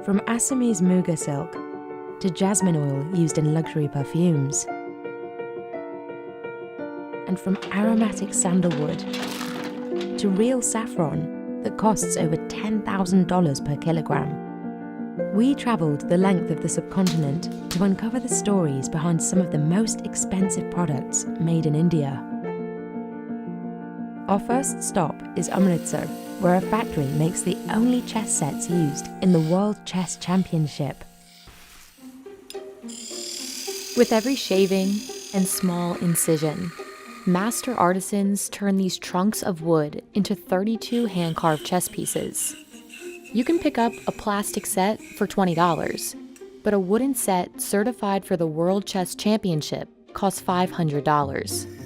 From Assamese muga silk to jasmine oil used in luxury perfumes, and from aromatic sandalwood to real saffron that costs over $10,000 per kilogram. We travelled the length of the subcontinent to uncover the stories behind some of the most expensive products made in India. Our first stop is Amritsar, where a factory makes the only chess sets used in the World Chess Championship. With every shaving and small incision, master artisans turn these trunks of wood into 32 hand-carved chess pieces. You can pick up a plastic set for $20, but a wooden set certified for the World Chess Championship costs $500.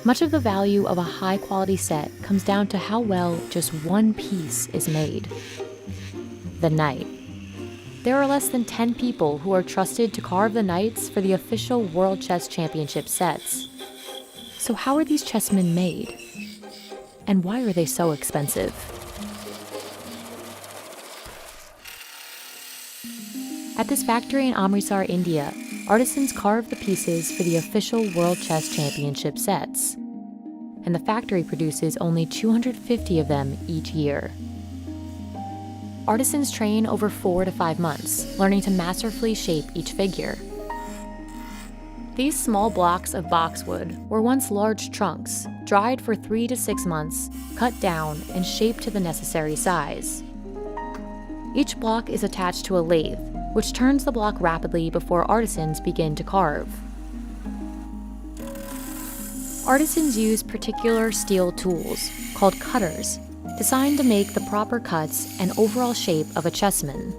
Much of the value of a high-quality set comes down to how well just one piece is made. The knight. There are less than 10 people who are trusted to carve the knights for the official World Chess Championship sets. So how are these chessmen made? And why are they so expensive? At this factory in Amritsar, India, artisans carve the pieces for the official World Chess Championship sets. And the factory produces only 250 of them each year. Artisans train over 4 to 5 months, learning to masterfully shape each figure. These small blocks of boxwood were once large trunks, dried for 3 to 6 months, cut down, and shaped to the necessary size. Each block is attached to a lathe, which turns the block rapidly before artisans begin to carve. Artisans use particular steel tools, called cutters, designed to make the proper cuts and overall shape of a chessman.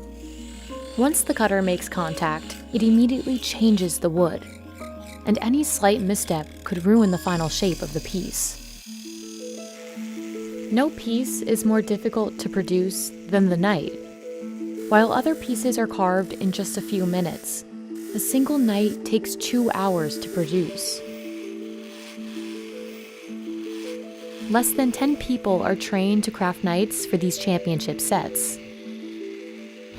Once the cutter makes contact, it immediately changes the wood, and any slight misstep could ruin the final shape of the piece. No piece is more difficult to produce than the knight. While other pieces are carved in just a few minutes, a single knight takes 2 hours to produce. Less than 10 people are trained to craft knights for these championship sets.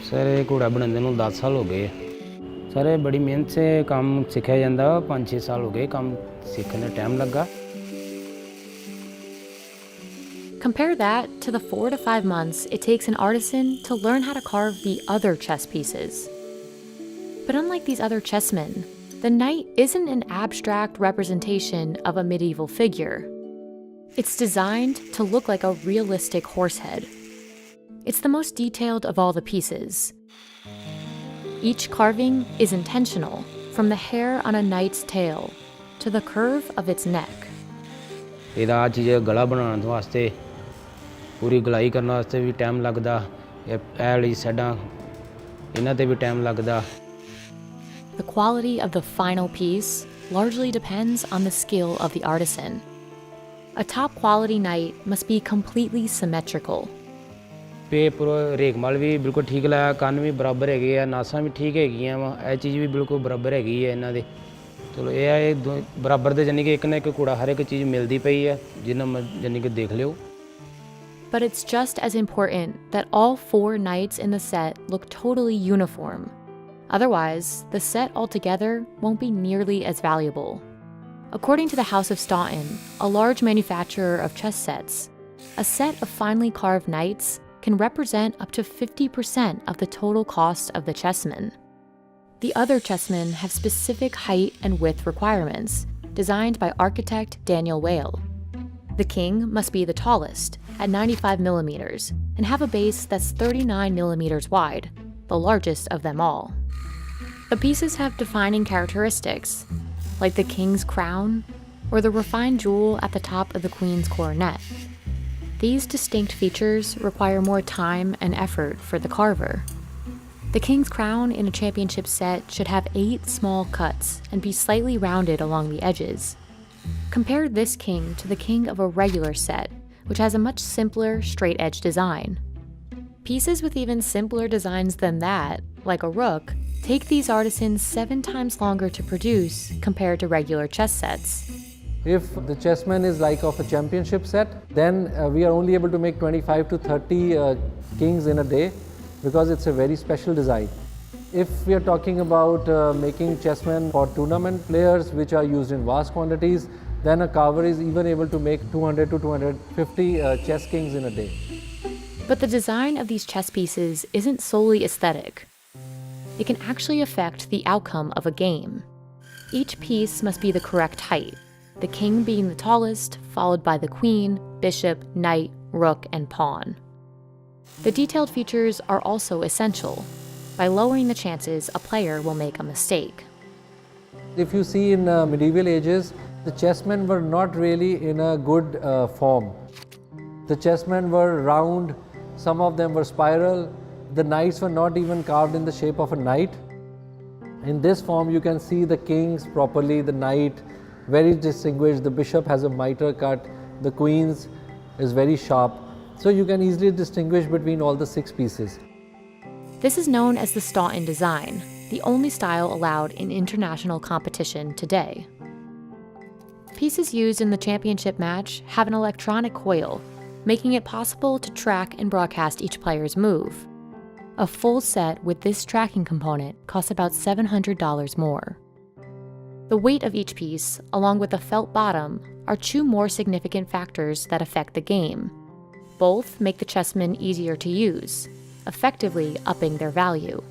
Sir ये घोड़ा बनाने ਨੂੰ 10 ਸਾਲ ਹੋ ਗਏ sir ये बड़ी मेहनत से काम सिखाया ਜਾਂਦਾ 5-6 ਸਾਲ ਹੋ ਗਏ ਕੰਮ ਸਿੱਖਣ ਦਾ ਟਾਈਮ ਲੱਗਾ Compare that to the 4 to 5 months it takes an artisan to learn how to carve the other chess pieces. But unlike these other chessmen, the knight isn't an abstract representation of a medieval figure. It's designed to look like a realistic horse head. It's the most detailed of all the pieces. Each carving is intentional, from the hair on a knight's tail to the curve of its neck. ਇਹਦਾ ਚੀਜ਼ ਗਲਾ ਬਣਾਉਣ ਵਾਸਤੇ ਪੂਰੀ ਗਲਾਈ ਕਰਨ ਵਾਸਤੇ ਵੀ time ਲੱਗਦਾ ਇਹ ਵਾਲੀ ਸਾਈਡਾਂ ਇਹਨਾਂ ਤੇ ਵੀ ਟਾਈਮ ਲੱਗਦਾ The quality of the final piece largely depends on the skill of the artisan. A top quality knight must be completely symmetrical. ਪੇ ਪੂਰਾ ਰੇਗਮਾਲ ਵੀ ਬਿਲਕੁਲ ਠੀਕ ਲਾਇਆ ਕੰਨ ਵੀ ਬਰਾਬਰ ਹੈਗੇ ਆ ਨਾਸਾਂ ਵੀ ਠੀਕ ਹੈਗੀਆਂ ਵਾ ਇਹ ਚੀਜ਼ ਵੀ ਬਿਲਕੁਲ ਬਰਾਬਰ ਹੈਗੀ ਹੈ ਇਹਨਾਂ ਦੇ ਚਲੋ ਇਹ ਆ ਇਹ ਬਰਾਬਰ ਦੇ ਜਾਨੀ ਕਿ ਇੱਕ ਨਾ ਇੱਕ ਕੂੜਾ ਹਰ ਇੱਕ ਚੀਜ਼ ਮਿਲਦੀ ਪਈ ਹੈ ਜਿੰਨਾ ਜਾਨੀ ਕਿ ਦੇਖ ਲਿਓ But it's just as important that all 4 knights in the set look totally uniform. Otherwise, the set altogether won't be nearly as valuable. According to the House of Staunton, a large manufacturer of chess sets, a set of finely carved knights can represent up to 50% of the total cost of the chessman. The other chessmen have specific height and width requirements, designed by architect Daniel Whale. The king must be the tallest, at 95 millimeters, and have a base that's 39 millimeters wide, the largest of them all. The pieces have defining characteristics, like the king's crown or the refined jewel at the top of the queen's coronet. These distinct features require more time and effort for the carver. The king's crown in a championship set should have 8 small cuts and be slightly rounded along the edges. Compare this king to the king of a regular set, which has a much simpler, straight-edge design. Pieces with even simpler designs than that, like a rook, take these artisans 7 times longer to produce compared to regular chess sets. If the chessman is like of a championship set, then we are only able to make 25 to 30 kings in a day. because it's a very special design. If we are talking about making chessmen for tournament players which are used in vast quantities, then a carver is even able to make 200 to 250 chess kings in a day. But the design of these chess pieces isn't solely aesthetic. It can actually affect the outcome of a game. Each piece must be the correct height, the king being the tallest, followed by the queen, bishop, knight, rook, and pawn. The detailed features are also essential, by lowering the chances a player will make a mistake. If you see in medieval ages, the chessmen were not really in a good form. The chessmen were round, some of them were spiral, the knights were not even carved in the shape of a knight. In this form you can see the kings properly, the knight very distinguished, the bishop has a mitre cut, the queen's is very sharp. So you can easily distinguish between all the 6 pieces. This is known as the Staunton design, the only style allowed in international competition today. Pieces used in the championship match have an electronic coil, making it possible to track and broadcast each player's move. A full set with this tracking component costs about $700 more. The weight of each piece, along with the felt bottom, are 2 more significant factors that affect the game. Both make the chessmen easier to use, effectively upping their value.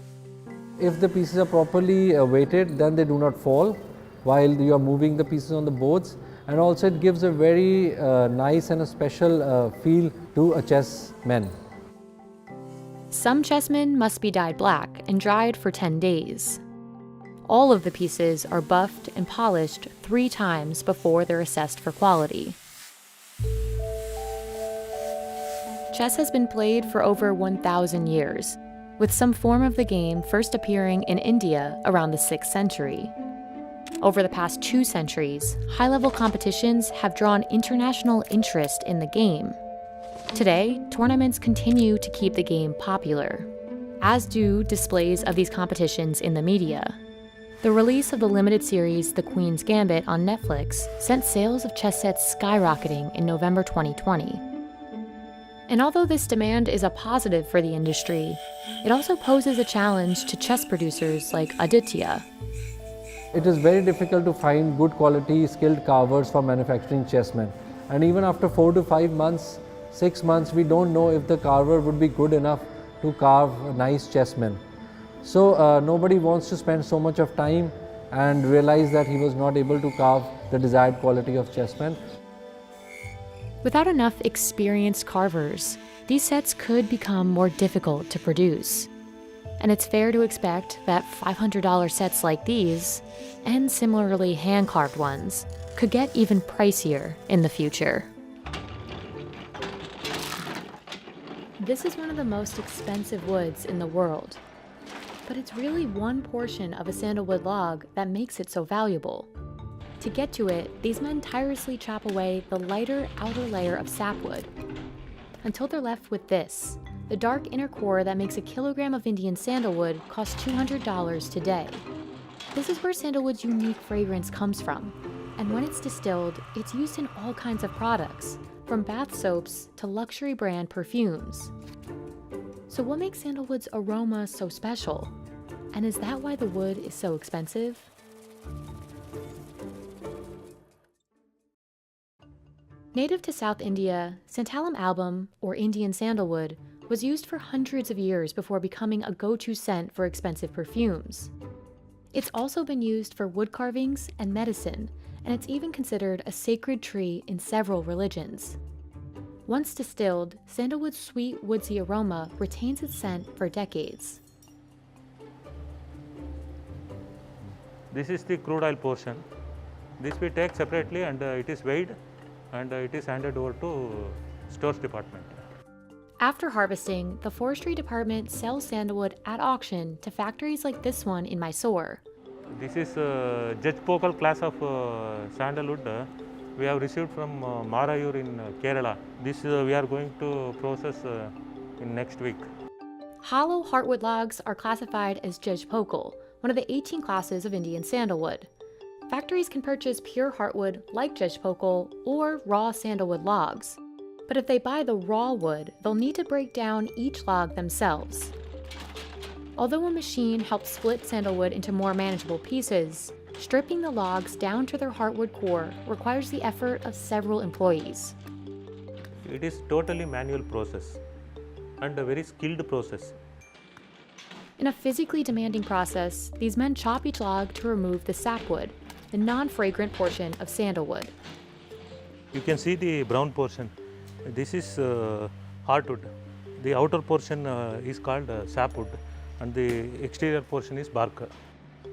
If the pieces are properly weighted, then they do not fall while you are moving the pieces on the boards, and also it gives a very nice and a special feel to a chessman. Some chessmen must be dyed black and dried for 10 days. All of the pieces are buffed and polished 3 times before they're assessed for quality. Chess has been played for over 1,000 years, with some form of the game first appearing in India around the 6th century. Over the past 2 centuries, high-level competitions have drawn international interest in the game. Today, tournaments continue to keep the game popular, as do displays of these competitions in the media. The release of the limited series The Queen's Gambit on Netflix sent sales of chess sets skyrocketing in November 2020. And although this demand is a positive for the industry, it also poses a challenge to chess producers like Aditya. It is very difficult to find good quality skilled carvers for manufacturing chessmen. And even after 4 to 5 months, 6 months, we don't know if the carver would be good enough to carve a nice chessmen. So nobody wants to spend so much of time and realize that he was not able to carve the desired quality of chessmen. Without enough experienced carvers, these sets could become more difficult to produce. And it's fair to expect that $500 sets like these, and similarly hand-carved ones, could get even pricier in the future. This is one of the most expensive woods in the world, but it's really one portion of a sandalwood log that makes it so valuable. To get to it, these men tirelessly chop away the lighter outer layer of sapwood, until they're left with this. The dark inner core that makes a kilogram of Indian sandalwood costs $200 today. This is where sandalwood's unique fragrance comes from, and when it's distilled, it's used in all kinds of products, from bath soaps to luxury brand perfumes. So what makes sandalwood's aroma so special? And is that why the wood is so expensive? Native to South India, Santalum album, or Indian sandalwood, was used for hundreds of years before becoming a go-to scent for expensive perfumes. It's also been used for wood carvings and medicine, and it's even considered a sacred tree in several religions. Once distilled, sandalwood's sweet, woodsy aroma retains its scent for decades. This is the crude oil portion. This we take separately and it is weighed and it is handed over to stores department. After harvesting, the forestry department sells sandalwood at auction to factories like this one in Mysore. This is Judge Pokal class of sandalwood we have received from Marayur in Kerala. This we are going to process in next week. Hollow heartwood logs are classified as Judge Pokal, one of the 18 classes of Indian sandalwood. Factories can purchase pure heartwood like Judge Pokal or raw sandalwood logs. But if they buy the raw wood, they'll need to break down each log themselves. Although a machine helps split sandalwood into more manageable pieces, stripping the logs down to their heartwood core requires the effort of several employees. It is totally manual process and a very skilled process. In a physically demanding process, these men chop each log to remove the sapwood, the non-fragrant portion of sandalwood. You can see the brown portion. This is heartwood. The outer portion is called sapwood and the exterior portion is bark.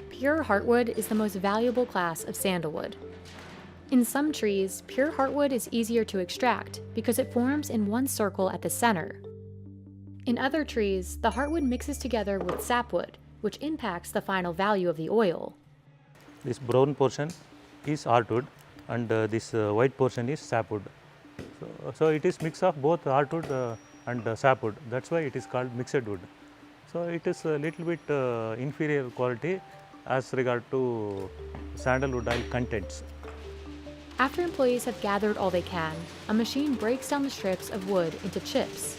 Pure heartwood is the most valuable class of sandalwood. In some trees, pure heartwood is easier to extract because it forms in one circle at the center. In other trees, the heartwood mixes together with sapwood, which impacts the final value of the oil. This brown portion is heartwood and this white portion is sapwood. So it is mix of both heartwood and sapwood. That's why it is called mixed wood. So it is a little bit inferior quality as regard to sandalwood oil contents. After employees have gathered all they can, a machine breaks down the strips of wood into chips.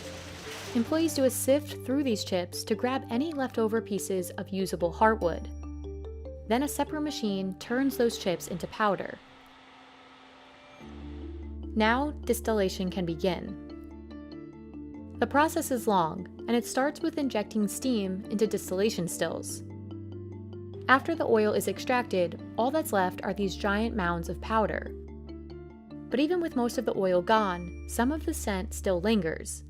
Employees do a sift through these chips to grab any leftover pieces of usable heartwood. Then a separate machine turns those chips into powder. Now, distillation can begin. The process is long, and it starts with injecting steam into distillation stills. After the oil is extracted, all that's left are these giant mounds of powder. But even with most of the oil gone, some of the scent still lingers.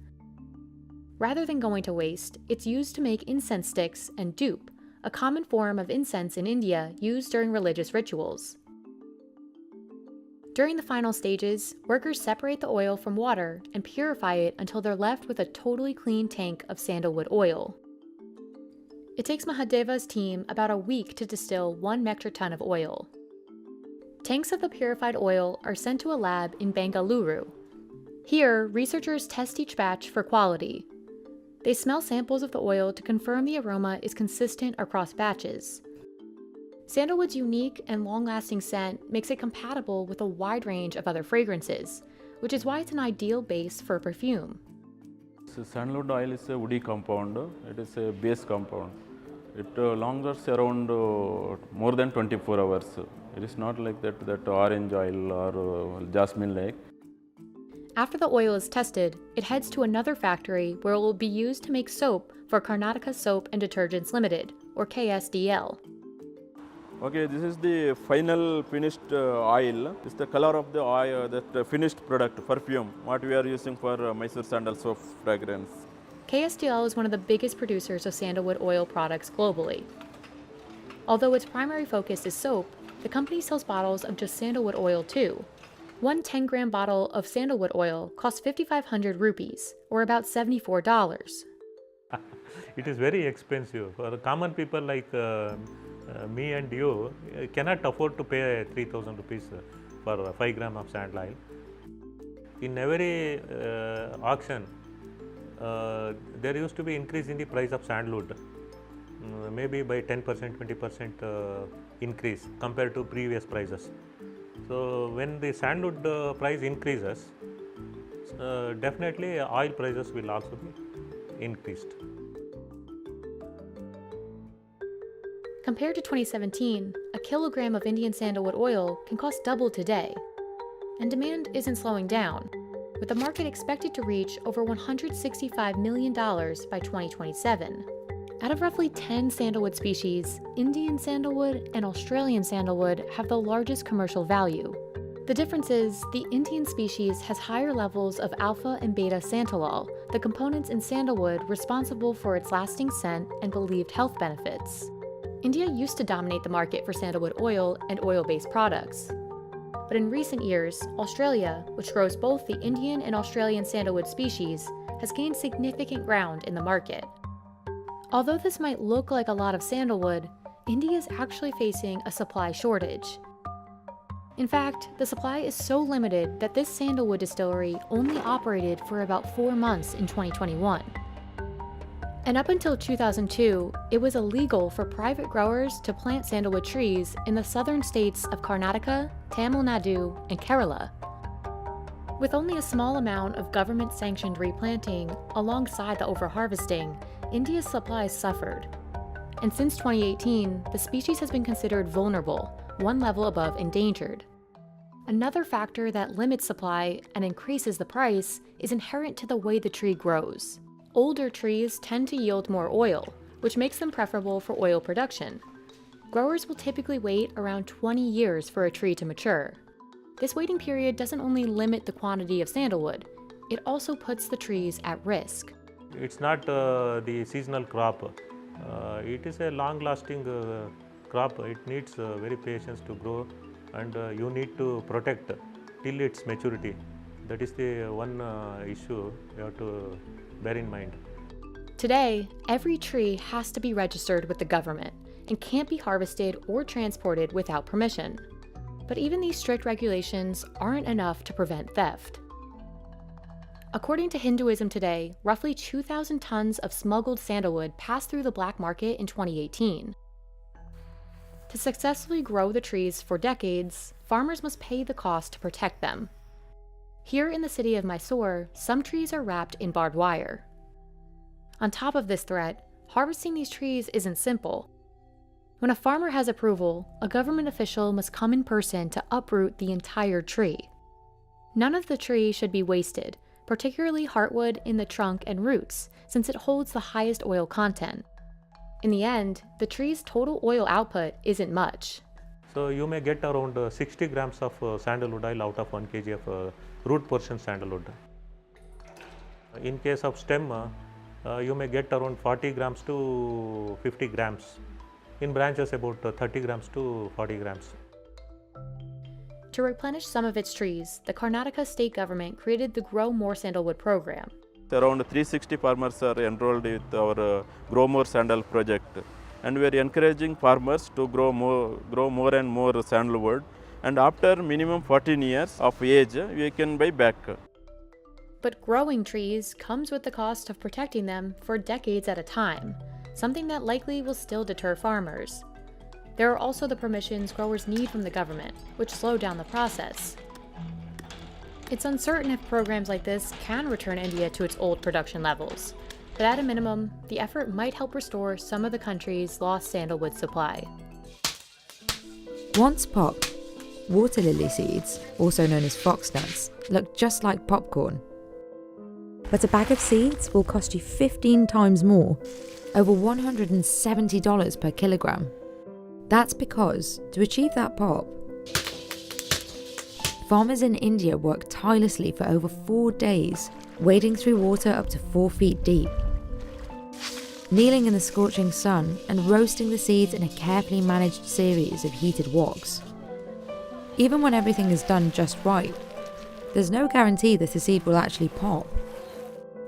Rather than going to waste, it's used to make incense sticks and dupe, a common form of incense in India used during religious rituals. During the final stages, workers separate the oil from water and purify it until they're left with a totally clean tank of sandalwood oil. It takes Mahadeva's team about a week to distill 1 metric ton of oil. Tanks of the purified oil are sent to a lab in Bengaluru. Here, researchers test each batch for quality. They smell samples of the oil to confirm the aroma is consistent across batches. Sandalwood's unique and long-lasting scent makes it compatible with a wide range of other fragrances, which is why it's an ideal base for perfume. So sandalwood oil is a woody compound. It is a base compound. It lingers around more than 24 hours. It is not like that orange oil or jasmine like. After the oil is tested, it heads to another factory where it will be used to make soap for Karnataka Soap and Detergents Limited, or KSDL. Okay, this is the final finished oil. This is the color of the oil, that finished product, perfume, what we are using for Mysore sandal soap fragrance. KSDL is one of the biggest producers of sandalwood oil products globally. Although its primary focus is soap, the company sells bottles of just sandalwood oil too. One 10-gram bottle of sandalwood oil costs 5,500 rupees, or about $74. It is very expensive. For the common people like me and you cannot afford to pay 3,000 rupees for 5 grams of sandal oil. In every auction, there used to be increase in the price of sandalwood, maybe by 10%, 20% increase compared to previous prices. So when the sandalwood price increases, definitely oil prices will also be increased. Compared to 2017, a kilogram of Indian sandalwood oil can cost double today. And demand isn't slowing down, with the market expected to reach over $165 million by 2027. Out of roughly 10 sandalwood species, Indian sandalwood and Australian sandalwood have the largest commercial value. The difference is, the Indian species has higher levels of alpha and beta santalol, the components in sandalwood responsible for its lasting scent and believed health benefits. India used to dominate the market for sandalwood oil and oil-based products. But in recent years, Australia, which grows both the Indian and Australian sandalwood species, has gained significant ground in the market. Although this might look like a lot of sandalwood, India is actually facing a supply shortage. In fact, the supply is so limited that this sandalwood distillery only operated for about 4 months in 2021. And up until 2002, it was illegal for private growers to plant sandalwood trees in the southern states of Karnataka, Tamil Nadu, and Kerala. With only a small amount of government-sanctioned replanting alongside the overharvesting, India's supply suffered. And since 2018, the species has been considered vulnerable, one level above endangered. Another factor that limits supply and increases the price is inherent to the way the tree grows. Older trees tend to yield more oil, which makes them preferable for oil production. Growers will typically wait around 20 years for a tree to mature. This waiting period doesn't only limit the quantity of sandalwood, it also puts the trees at risk. It's not the seasonal crop. It is a long-lasting crop. It needs very patience to grow, and you need to protect till its maturity. That is the one issue you have to bear in mind. Today, every tree has to be registered with the government and can't be harvested or transported without permission. But even these strict regulations aren't enough to prevent theft. According to Hinduism Today, roughly 2,000 tons of smuggled sandalwood passed through the black market in 2018. To successfully grow the trees for decades, farmers must pay the cost to protect them. Here in the city of Mysore, some trees are wrapped in barbed wire. On top of this threat, harvesting these trees isn't simple. When a farmer has approval, a government official must come in person to uproot the entire tree. None of the tree should be wasted, particularly heartwood in the trunk and roots, since it holds the highest oil content. In the end, the tree's total oil output isn't much. So you may get around 60 grams of sandalwood oil out of 1 kg of root portion sandalwood. In case of stem, you may get around 40 grams to 50 grams. In branches, about 30 grams to 40 grams. To replenish some of its trees, the Karnataka state government created the Grow More Sandalwood program. Around 360 farmers are enrolled with our Grow More Sandal project, and we are encouraging farmers to grow more and more sandalwood, and after minimum 14 years of age, we can buy back. But growing trees comes with the cost of protecting them for decades at a time, something that likely will still deter farmers. There are also the permissions growers need from the government, which slow down the process. It's uncertain if programs like this can return India to its old production levels, but at a minimum, the effort might help restore some of the country's lost sandalwood supply. Once popped, water lily seeds, also known as foxnuts, look just like popcorn. But a bag of seeds will cost you 15 times more, over $170 per kilogram. That's because, to achieve that pop, farmers in India work tirelessly for over 4 days, wading through water up to 4 feet deep, kneeling in the scorching sun and roasting the seeds in a carefully managed series of heated woks. Even when everything is done just right, there's no guarantee that a seed will actually pop.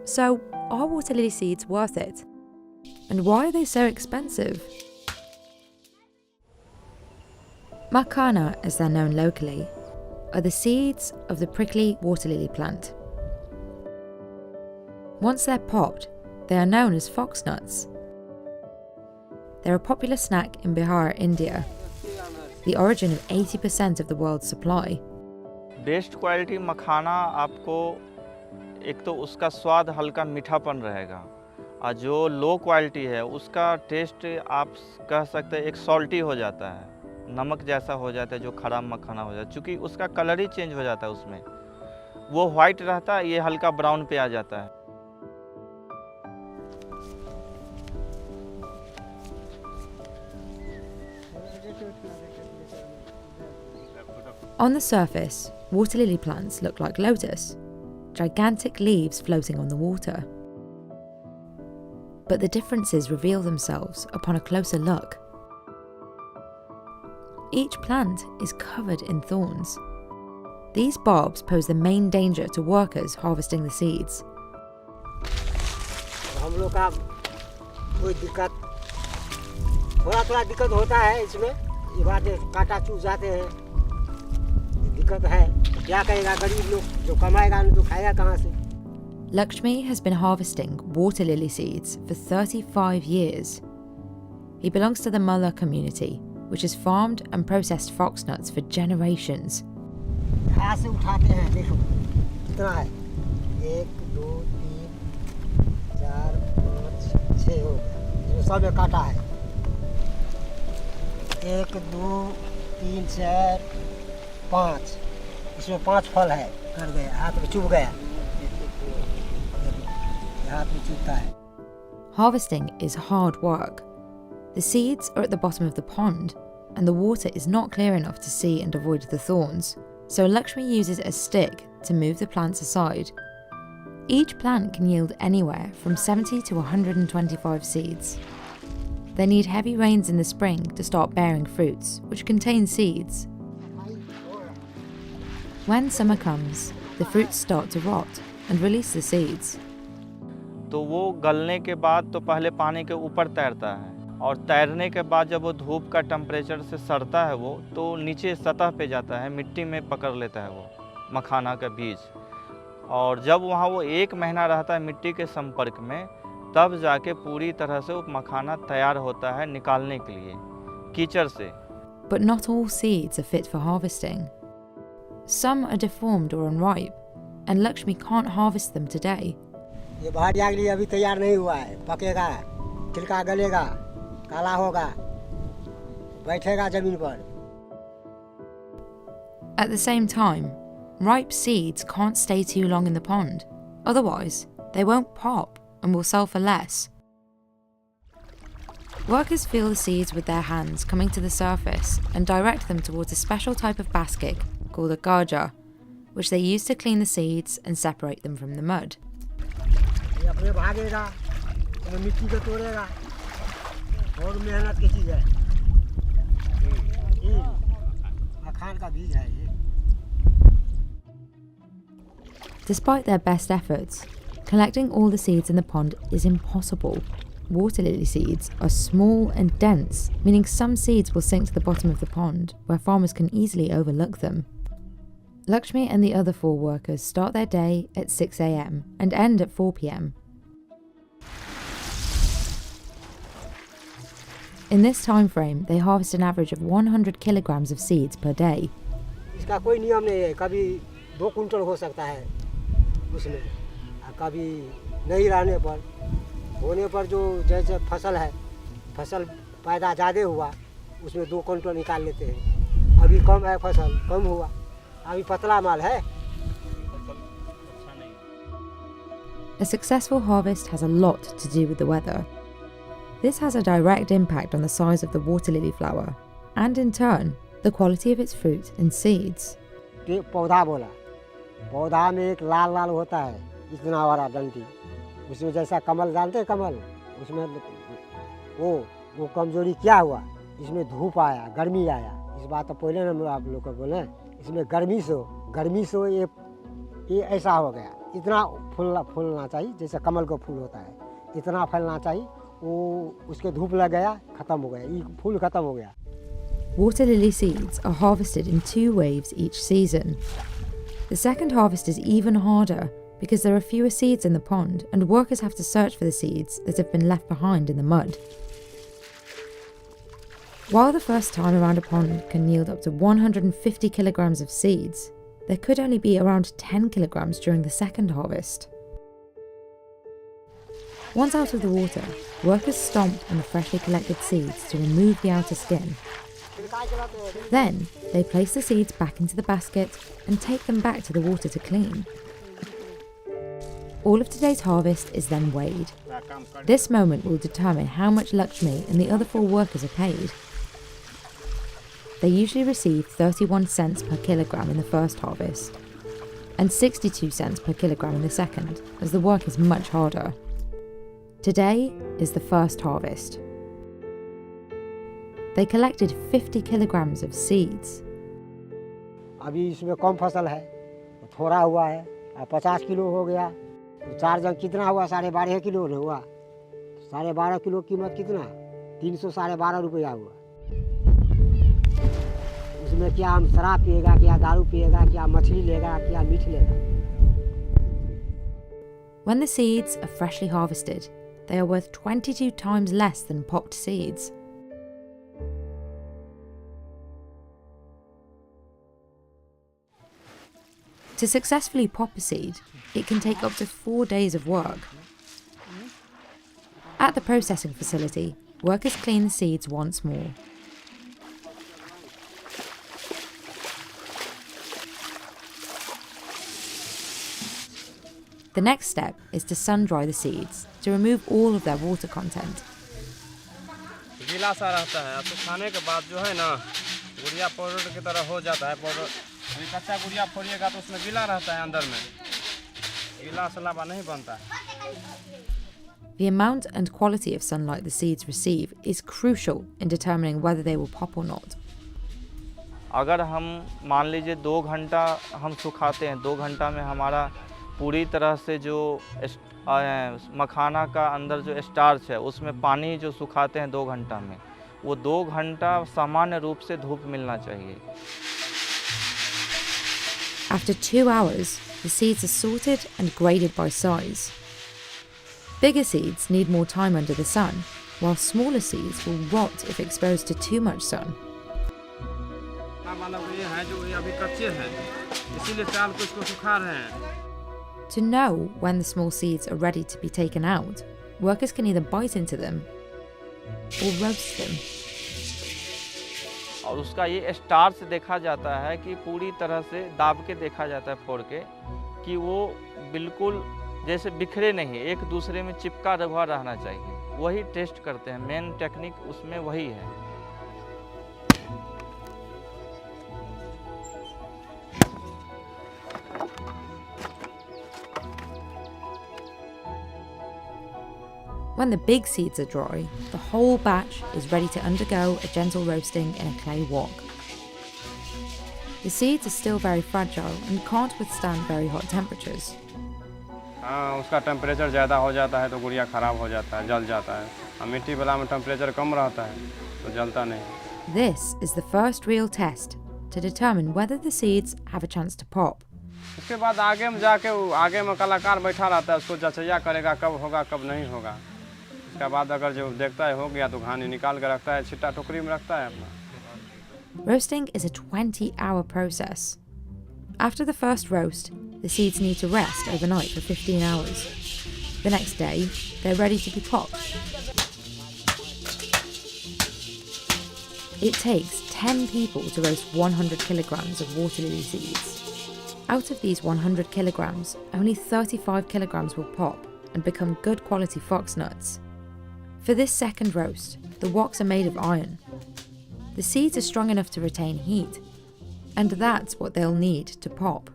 So, are water lily seeds worth it? And why are they so expensive? Makhana, as they're known locally, are the seeds of the prickly water lily plant. Once they're popped, they are known as foxnuts. They're a popular snack in Bihar, India, the origin of 80% of the world's supply. Best quality makhana आपको एक तो उसका स्वाद हल्का मीठापन रहेगा, और जो low quality है उसका टेस्ट आप कह सकते हैं एक सॉल्टी हो जाता है, नमक जैसा हो जाता है, जो खराब मखाना हो जाता है, चूँकि उसका कलर ही चेंज हो जाता है, उसमें वो वाइट रहता है, ये हल्का ब्राउन पे आ जाता है. On the surface, water lily plants look like lotus, gigantic leaves floating on the water. But the differences reveal themselves upon a closer look. Each plant is covered in thorns. These barbs pose the main danger to workers harvesting the seeds. हम लोग का कोई दिक्कत थोड़ा दिक्कत होता है इसमें, ये बात है, कांटा चूस जाते हैं, दिक्कत है, क्या करेगा गरीब लोग, जो कमाएगा नहीं तो खाएगा कहाँ से. Lakshmi has been harvesting water lily seeds for 35 years. He belongs to the Mullah community, which has farmed and processed foxnuts for generations. हाथ से उठाते हैं, देखो कितना है, 1 2 3 4 5 6 हो गया, इसमें सब में कांटा है. 1 2 3 4 5 इसमें 5 फल है कर गया हाथ में चुभ गया हाथ में चुभता है Harvesting is hard work. The seeds are at the bottom of the pond, and the water is not clear enough to see and avoid the thorns, so Lakshmi uses a stick to move the plants aside. Each plant can yield anywhere from 70 to 125 seeds. They need heavy rains in the spring to start bearing fruits, which contain seeds. When summer comes, the fruits start to rot and release the seeds. तो वो गलने के बाद तो पहले पानी के ऊपर तैरता है और तैरने के बाद जब वो धूप का टेम्परेचर से सड़ता है वो तो नीचे सतह पे जाता है, मिट्टी में पकड़ लेता है वो मखाना का बीज। और जब वहाँ वो 1 महीना रहता है मिट्टी के संपर्क में, तब जाके पूरी तरह से वो मखाना तैयार होता है निकालने के लिए कीचड़ से। But not all seeds are fit for harvesting. Some are deformed or unripe, and Lakshmi can't harvest them today. ये भाटिया के लिए अभी तैयार नहीं हुआ है, पकेगा, छिलका गलेगा, काला होगा, बैठेगा जमीन पर। At the same time, ripe seeds can't stay too long in the pond, otherwise they won't pop and will sell for less. Workers feel the seeds with their hands coming to the surface and direct them towards a special type of basket called a garja, which they use to clean the seeds and separate them from the mud. ये अपने भागेगा, ये मिट्टी को तोड़ेगा, और मेहनत की चीज़ है। ये मखान का बीज है ये। Despite their best efforts, collecting all the seeds in the pond is impossible. Water lily seeds are small and dense, meaning some seeds will sink to the bottom of the pond, where farmers can easily overlook them. Lakshmi and the other 4 workers start their day at 6 a.m. and end at 4 p.m. In this time frame, they harvest an average of 100 kilograms of seeds per day. इसका कोई नियम नहीं है, कभी 2 quintal हो सकता है उसमें, कभी नहीं रहने पर, होने पर जो जैसे फसल है, फसल पैदा ज़्यादा हुआ, उसमें 2 कुंटल निकाल लेते हैं। अभी कम है फसल, कम हुआ, अभी पतला माल है। A successful harvest has a lot to do with the weather. This has a direct impact on the size of the water lily flower, and in turn, the quality of its fruit and seeds. पौधा बोला, पौधा में एक लाल लाल होता है, इतना बड़ा डंडी, उसमें जैसा कमल जानते हैं कमल, उसमें वो कमजोरी क्या हुआ, इसमें धूप आया, गर्मी आया, इस बात तो पहले हम आप लोग को बोले, इसमें गर्मी से ये ऐसा हो गया, इतना फूलना चाहिए, जैसे कमल को फूल होता है, इतना फैलना चाहिए, वो उसके धूप लग गया, खत्म हो गया, ये फूल खत्म हो गया। Water lily seeds are harvested in 2 waves each season. The second harvest is even harder because there are fewer seeds in the pond and workers have to search for the seeds that have been left behind in the mud. While the first time around a pond can yield up to 150 kilograms of seeds, there could only be around 10 kilograms during the second harvest. Once out of the water, workers stomp on the freshly collected seeds to remove the outer skin. Then, they place the seeds back into the basket and take them back to the water to clean. All of today's harvest is then weighed. This moment will determine how much Lakshmi and the other 4 workers are paid. They usually receive 31 cents per kilogram in the first harvest, and 62 cents per kilogram in the second, as the work is much harder. Today is the first harvest. They collected 50 kilograms of seeds. अभी इसमें कम फसल है, थोड़ा हुआ है, 50 kilo हो गया, 4 जंग कितना हुआ, 12.5 किलो हुआ, 12.5 किलो कीमत कितना, 312 रुपया हुआ। उसमें क्या हम शराब पिएगा, क्या दारू पिएगा, क्या मछली लेगा, क्या मीठ लेगा। When the seeds are freshly harvested, they are worth 22 times less than popped seeds. To successfully pop a seed, it can take up to 4 days of work. At the processing facility, workers clean the seeds once more. The next step is to sun-dry the seeds to remove all of their water content. गीला सा रहता है, अब तो खाने के बाद जो है ना गुड़िया पाउडर की तरह हो जाता है पाउडर। अभी कच्चा गुड़िया फोड़िएगा तो उसमें गीला रहता है अंदर में, गीला सलाबा नहीं बनता है। The amount and quality of sunlight the seeds receive is crucial in determining whether they will pop or not. अगर हम मान लीजिए 2 घंटा हम सुखाते हैं, 2 घंटा में हमारा पूरी तरह से जो मखाना का अंदर जो स्टार्च है उसमें पानी जो सुखाते हैं 2 घंटा में, वो 2 घंटा सामान्य रूप से धूप मिलना चाहिए। After 2 hours, the seeds are sorted and graded by size. Bigger seeds need more time under the sun, while smaller seeds will rot if exposed to too much sun. ये हैं जो ये अभी कच्चे हैं, इसीलिए चाल को इसको सुखा रहे हैं। To know when the small seeds are ready to be taken out, workers can either bite into them or roast them. और उसका ये स्टार्च देखा जाता है कि पूरी तरह से दाब के देखा जाता है फोड़ के, कि वो बिल्कुल जैसे बिखरे नहीं, एक दूसरे में चिपका हुआ रहना चाहिए। वही टेस्ट करते हैं, मेन टेक्निक उसमें वही है। When the big seeds are dry, the whole batch is ready to undergo a gentle roasting in a clay wok. The seeds are still very fragile and can't withstand very hot temperatures. हाँ, उसका temperature ज़्यादा हो जाता है तो गुड़िया ख़राब हो जाता है, जल जाता है। और मिट्टी वाला में टेम्परेचर कम रहता है तो जलता नहीं। This is the first real test to determine whether the seeds have a chance to pop. उसके बाद आगे में जाके आगे में कलाकार बैठा रहता है, उसको जचैया करेगा कब होगा कब नहीं होगा। उसके बाद अगर जो देखता है हो गया तो घानी निकाल के रखता है, छिट्टा टोकरी में रखता है अपना। Roasting is a 20-hour process. After the first roast, the seeds need to rest overnight for 15 hours. The next day, they're ready to be popped. It takes 10 people to roast 100 kilograms of water lily seeds. Out of these 100 kilograms, only 35 kilograms will pop and become good quality fox nuts. For this second roast, the woks are made of iron. The seeds are strong enough to retain heat, and that's what they'll need to pop.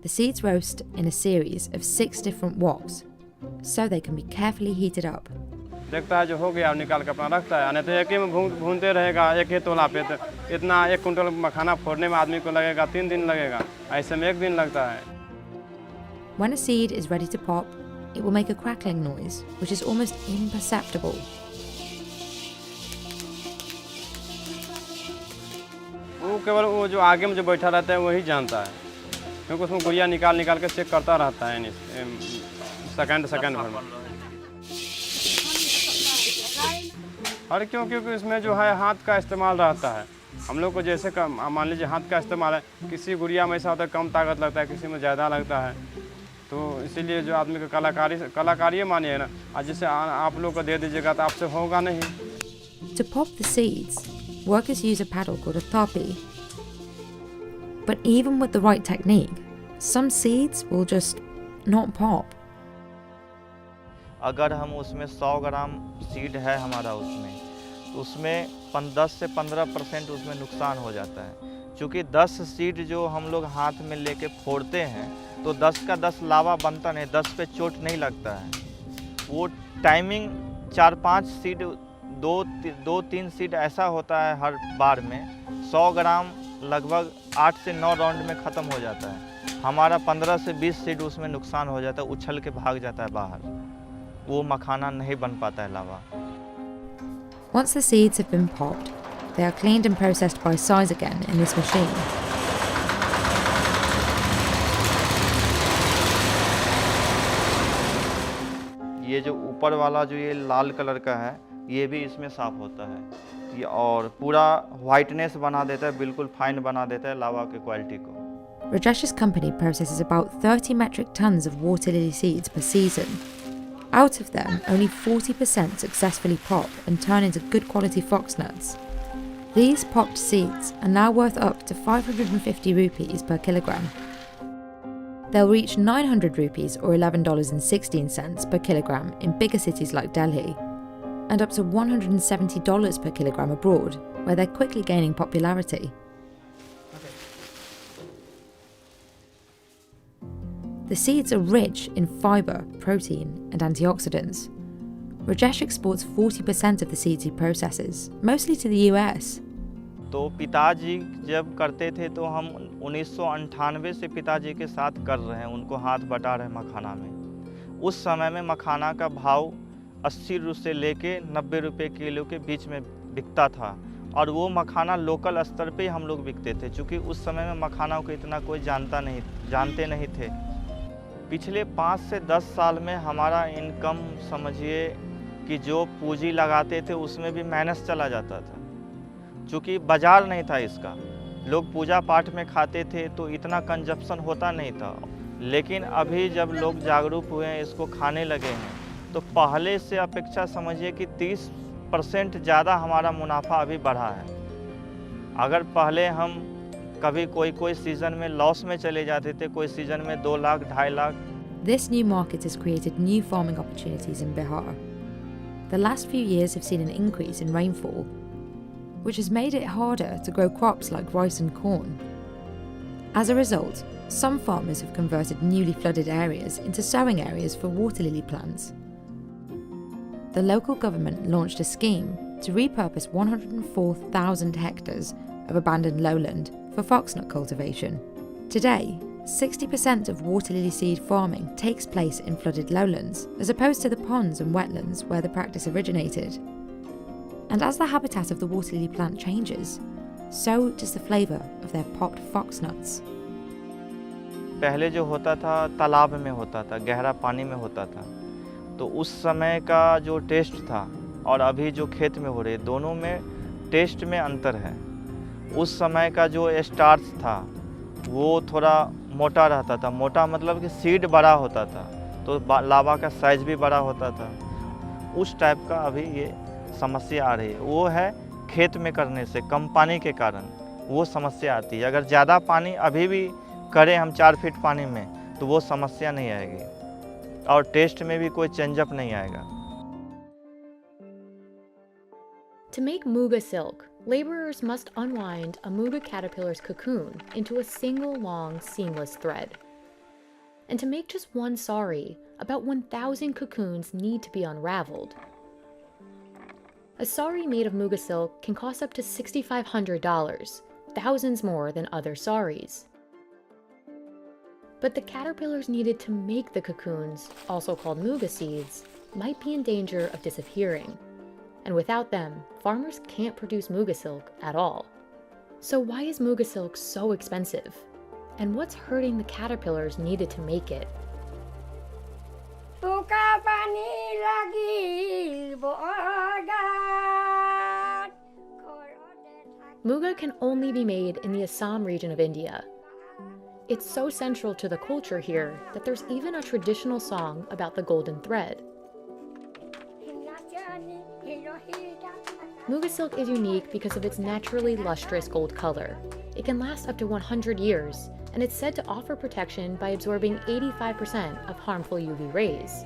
The seeds roast in a series of 6 different woks, so they can be carefully heated up. देखता है जो हो गया और निकाल के अपना रखता है, नहीं तो एक ही में भूनते रहेगा एक ही तोला पे, तो इतना 1 कुंटल मखाना फोड़ने में आदमी को लगेगा 3 दिन लगेगा, ऐसे में 1 दिन लगता है। When a seed is ready to pop, it will make a crackling noise, which is almost imperceptible. वो केवल वो जो आगे में जो बैठा रहता है वही जानता है, क्योंकि उसमें गुड़िया निकाल के चेक करता रहता है सेकंड भर में। और क्योंकि इसमें जो है हाथ का इस्तेमाल रहता है, हम लोग को जैसे मान लीजिए हाथ का इस्तेमाल है, किसी गुड़िया में ऐसा होता है कम ताकत लगता है, किसी में ज़्यादा लगता है, तो इसीलिए जो आदमी का कलाकारी मानिए ना, आज जैसे आप लोग को दे दीजिएगा तो आपसे होगा नहीं। To pop the seeds, workers use a paddle called a thapi. But even with the right technique, some seeds will just not pop. अगर हम उसमें 100 ग्राम सीड है हमारा उसमें, तो उसमें 10 से 15% उसमें नुकसान हो जाता है। क्योंकि 10 सीड जो हम लोग हाथ में लेके फोड़ते हैं तो 10 का 10 लावा बनता नहीं, 10 पे चोट नहीं लगता है। वो टाइमिंग 4-5 सीड 2-3 सीड ऐसा होता है हर बार में, 100 ग्राम लगभग 8 से 9 राउंड में ख़त्म हो जाता है। हमारा 15 से 20 सीड उसमें नुकसान हो जाता है, उछल के भाग जाता है बाहर, वो मखाना नहीं बन पाता है लावा। Once the seeds have been popped, they are cleaned and processed by size again in this machine. ये जो ऊपर वाला जो ये लाल कलर का है, ये भी इसमें साफ होता है, ये और पूरा वाइटनेस बना देता है, बिल्कुल फाइन बना देता है लावा की क्वालिटी को। Rajesh's company processes about 30 metric tons of water lily seeds per season. Out of them, only 40% successfully pop and turn into good quality fox nuts. These popped seeds are now worth up to 550 rupees per kilogram. They'll reach 900 rupees or $11.16 per kilogram in bigger cities like Delhi, and up to $170 per kilogram abroad, where they're quickly gaining popularity. The seeds are rich in fibre, protein, and antioxidants. Rajesh exports 40% of the seeds he processes, mostly to the US. तो पिताजी जब करते थे तो हम 1998 से पिताजी के साथ कर रहे हैं, उनको हाथ बटा रहे हैं मखाना में। उस समय में मखाना का भाव 80 रुपये से लेके 90 रुपये किलो के बीच में बिकता था, और वो मखाना लोकल स्तर पे हम लोग बिकते थे, क्योंकि उस समय में मखाना को इतना कोई जानते नहीं थे। पिछले 5 से 10 साल में हमारा इनकम समझिए कि जो पूंजी लगाते थे उसमें भी माइनस चला जाता था, क्योंकि बाज़ार नहीं था इसका। लोग पूजा पाठ में खाते थे तो इतना कंजप्शन होता नहीं था, लेकिन अभी जब लोग जागरूक हुए हैं, इसको खाने लगे हैं, तो पहले से अपेक्षा समझिए कि 30% ज़्यादा हमारा मुनाफा अभी बढ़ा है। अगर पहले हम कभी कोई सीज़न में लॉस में चले जाते थे, कोई सीज़न में 2 lakh 2.5 lakh. This new market has created new farming opportunities in Bihar. The last few years have seen an increase in rainfall, which has made it harder to grow crops like rice and corn. As a result, some farmers have converted newly flooded areas into sowing areas for water lily plants. The local government launched a scheme to repurpose 104,000 hectares of abandoned lowland for foxnut cultivation. Today, 60% of water lily seed farming takes place in flooded lowlands, as opposed to the ponds and wetlands where the practice originated. And as the habitat of the water lily plant changes, so does the flavour of their popped foxnuts. पहले जो होता था तालाब में होता था, गहरा पानी में होता था, तो उस समय का जो टेस्ट था और अभी जो खेत में हो रहे, दोनों में टेस्ट में अंतर है। उस समय का जो स्टार्च था वो थोड़ा मोटा रहता था, मोटा मतलब कि सीड बड़ा होता था, तो लावा का साइज़ भी बड़ा होता था। उस टाइप का अभी ये समस्या आ रही है, वो है खेत में करने से कम पानी के कारण वो समस्या आती है। अगर ज़्यादा पानी अभी भी करें हम 4 फीट पानी में, तो वो समस्या नहीं आएगी और टेस्ट में भी कोई चेंजअप नहीं आएगा। To make muga silk, laborers must unwind a muga caterpillar's cocoon into a single long seamless thread. And to make just one sari, about 1,000 cocoons need to be unraveled. A sari made of muga silk can cost up to $6,500, thousands more than other saris. But the caterpillars needed to make the cocoons, also called muga seeds, might be in danger of disappearing. And without them, farmers can't produce muga silk at all. So why is muga silk so expensive? And what's hurting the caterpillars needed to make it? Muga can only be made in the Assam region of India. It's so central to the culture here that there's even a traditional song about the golden thread. Muga silk is unique because of its naturally lustrous gold color. It can last up to 100 years, and it's said to offer protection by absorbing 85% of harmful UV rays.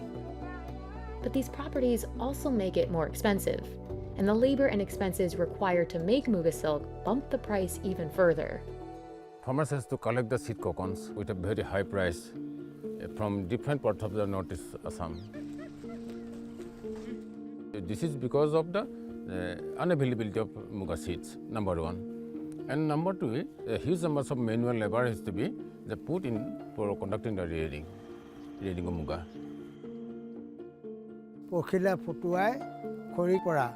But these properties also make it more expensive, and the labor and expenses required to make muga silk bump the price even further. Farmers has to collect the seed cocoons with a very high price from different parts of the northeast Assam. This is because of the unavailability of muga seeds, number one. And number two, a huge number of manual labor has to be put in for conducting the rearing of muga. পখিলা ফুটুৱাই খৰি পৰা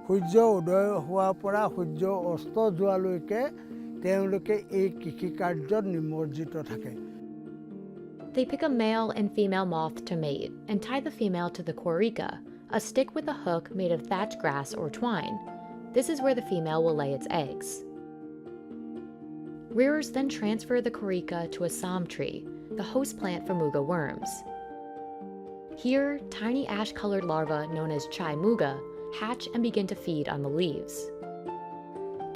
সূৰ্য উদয় হোৱাৰ পৰা সূৰ্য অস্ত যোৱালৈকে তেওঁলোকে এই কৃষি কাৰ্যত নিমজ্জিত থাকে। They pick a male and female moth to mate and tie the female to the korika, a stick with a hook made of thatch grass or twine. This is where the female will lay its eggs. Rearers then transfer the korika to a sam tree, the host plant for muga worms. Here, tiny ash-colored larvae known as chai muga hatch and begin to feed on the leaves.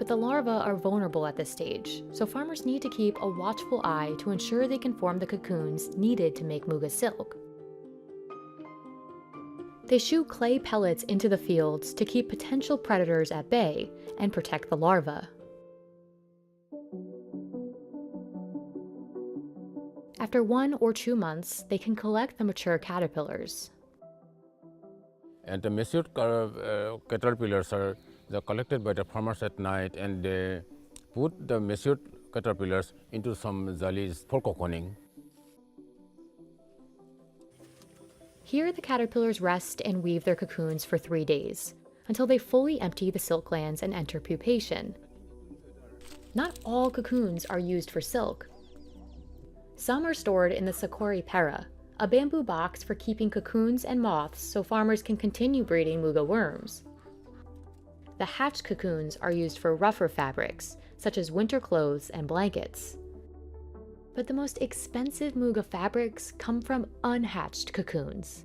But the larvae are vulnerable at this stage, so farmers need to keep a watchful eye to ensure they can form the cocoons needed to make muga silk. They shoot clay pellets into the fields to keep potential predators at bay and protect the larvae. After 1 or 2 months, they can collect the mature caterpillars. And the mature caterpillars are collected by the farmers at night, and they put the mature caterpillars into some jalis for cocooning. Here, the caterpillars rest and weave their cocoons for 3 days, until they fully empty the silk glands and enter pupation. Not all cocoons are used for silk. Some are stored in the sakori pera, a bamboo box for keeping cocoons and moths so farmers can continue breeding muga worms. The hatched cocoons are used for rougher fabrics, such as winter clothes and blankets. But the most expensive muga fabrics come from unhatched cocoons.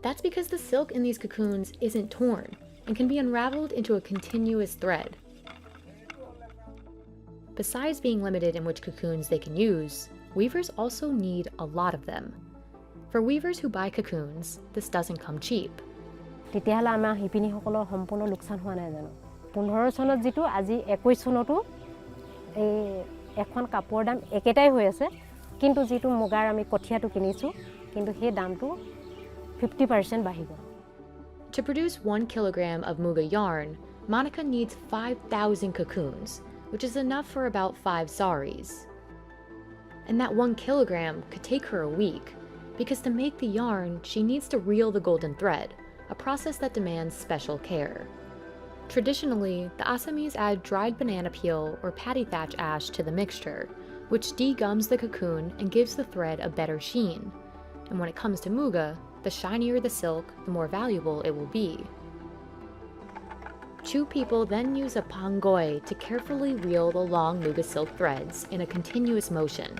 That's because the silk in these cocoons isn't torn and can be unraveled into a continuous thread. Besides being limited in which cocoons they can use, weavers also need a lot of them. For weavers who buy cocoons, this doesn't come cheap. তেতিয়াহ'লে আমাৰ শিপিনীসকলৰ সম্পূৰ্ণ লোকচান হোৱা নাই জানো 15 চনত যেটো আজি 21 চনতো এই এখন কাপোৰৰ দাম একেটাই হৈ আছে কিন্তু যেটো মুগাৰ আমি কঠিয়াটো কিনিছো কিন্তু সেই দামটো 50% বাঢ়িব To produce 1 kilogram of muga yarn, Monica needs 5,000 cocoons, which is enough for about 5 saris. And that 1 kilogram could take her a week, because to make the yarn, she needs to reel the golden thread, a process that demands special care. Traditionally, the Assamese add dried banana peel or paddy thatch ash to the mixture, which degums the cocoon and gives the thread a better sheen. And when it comes to muga, the shinier the silk, the more valuable it will be. 2 people then use a pangoi to carefully reel the long muga silk threads in a continuous motion.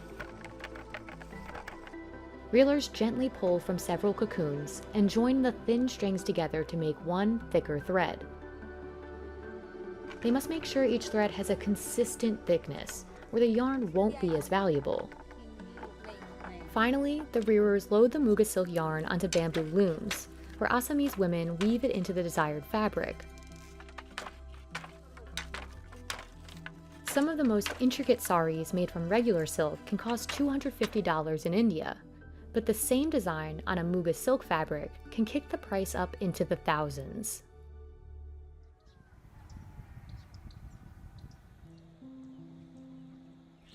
Reelers gently pull from several cocoons and join the thin strings together to make one thicker thread. They must make sure each thread has a consistent thickness, or the yarn won't be as valuable. Finally, the reelers load the muga silk yarn onto bamboo looms, where Assamese women weave it into the desired fabric. Some of the most intricate saris made from regular silk can cost $250 in India, but the same design on a muga silk fabric can kick the price up into the thousands.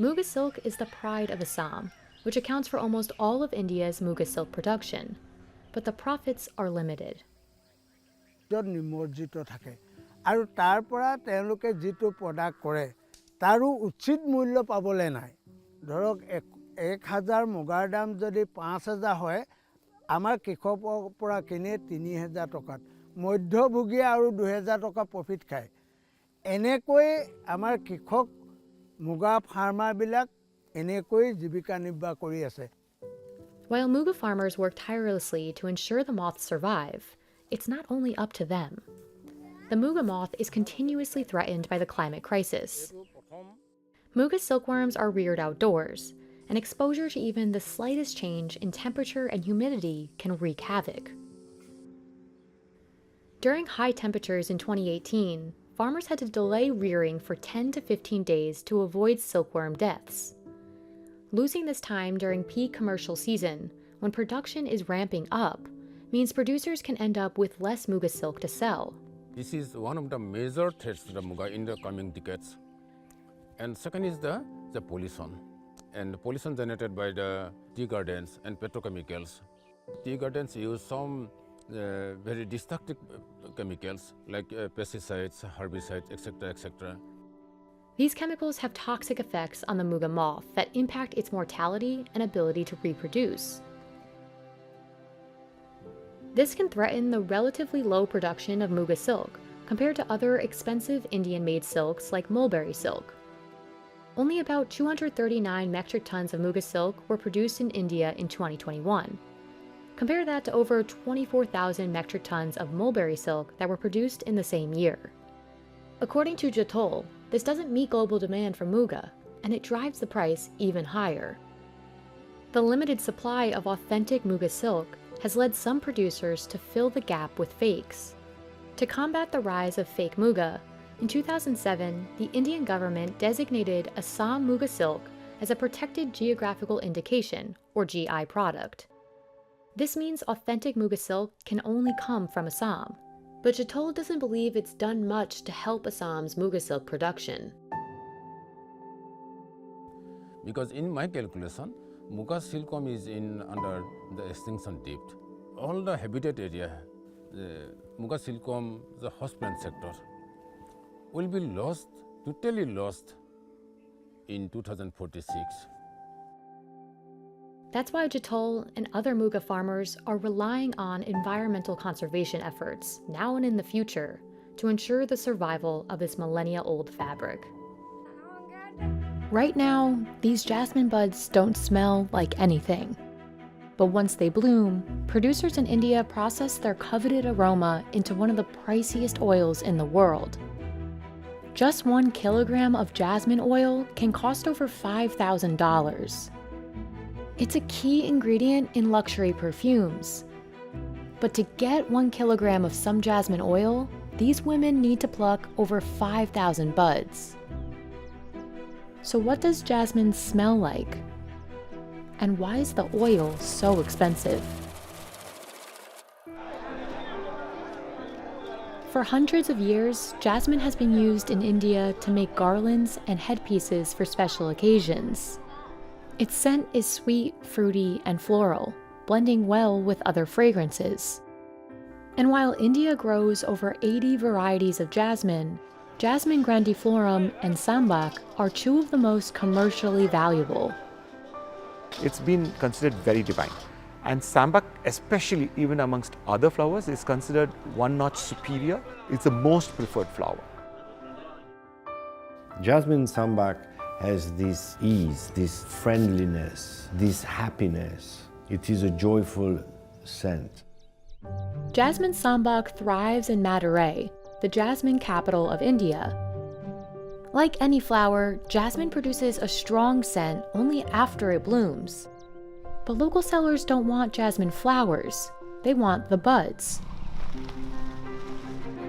Muga silk is the pride of Assam, which accounts for almost all of India's muga silk production, but the profits are limited. নিমজ্জিত থাকে আৰু তাৰ পৰা তেওঁলোকে যেটো product কৰে তাৰো উচিত মূল্য পাবলৈ নাই ধৰক 1000 মুগাৰ দাম যদি 5000 হয় আমাৰ কৃষকৰ পৰা কিনে 3000 টকাত মধ্যভোগী আৰু 2000 টকা প্ৰফিট খায় এনেকৈ আমাৰ কৃষক মুগা ফাৰ্মাৰ বিলাক এনেকৈ জীৱিকা নিৰ্বাহ কৰি আছে While muga farmers work tirelessly to ensure the moths survive, it's not only up to them. The muga moth is continuously threatened by the climate crisis. Muga silkworms are reared outdoors, and exposure to even the slightest change in temperature and humidity can wreak havoc. During high temperatures in 2018, farmers had to delay rearing for 10 to 15 days to avoid silkworm deaths. Losing this time during peak commercial season, when production is ramping up, means producers can end up with less muga silk to sell. This is one of the major threats to the muga in the coming decades. And second is the pollution. And the pollution generated by the tea gardens and petrochemicals. Tea gardens use some very destructive chemicals like pesticides, herbicides, etc., etc. These chemicals have toxic effects on the muga moth that impact its mortality and ability to reproduce. This can threaten the relatively low production of muga silk compared to other expensive Indian-made silks like mulberry silk. Only about 239 metric tons of muga silk were produced in India in 2021. Compare that to over 24,000 metric tons of mulberry silk that were produced in the same year. According to Jatol, this doesn't meet global demand for muga, and it drives the price even higher. The limited supply of authentic muga silk has led some producers to fill the gap with fakes. To combat the rise of fake muga, in 2007, the Indian government designated Assam muga silk as a protected geographical indication, or GI product. This means authentic muga silk can only come from Assam, but Jatol doesn't believe it's done much to help Assam's muga silk production. Because in my calculation, muga silkworm is under the extinction depth. All the habitat area, the muga silkworm, the host plant sector, will be lost, totally lost in 2046. That's why Jatol and other muga farmers are relying on environmental conservation efforts, now and in the future, to ensure the survival of this millennia-old fabric. Right now, these jasmine buds don't smell like anything. But once they bloom, producers in India process their coveted aroma into one of the priciest oils in the world. Just 1 kilogram of jasmine oil can cost over $5,000. It's a key ingredient in luxury perfumes. But to get 1 kilogram of some jasmine oil, these women need to pluck over 5,000 buds. So what does jasmine smell like? And why is the oil so expensive? For hundreds of years, jasmine has been used in India to make garlands and headpieces for special occasions. Its scent is sweet, fruity, and floral, blending well with other fragrances. And while India grows over 80 varieties of jasmine, Jasmine grandiflorum and Sambac are 2 of the most commercially valuable. It's been considered very divine. And Sambac, especially even amongst other flowers, is considered one notch superior. It's the most preferred flower. Jasmine Sambac has this ease, this friendliness, this happiness. It is a joyful scent. Jasmine Sambac thrives in Madurai, the jasmine capital of India. Like any flower, jasmine produces a strong scent only after it blooms. But local sellers don't want jasmine flowers, they want the buds.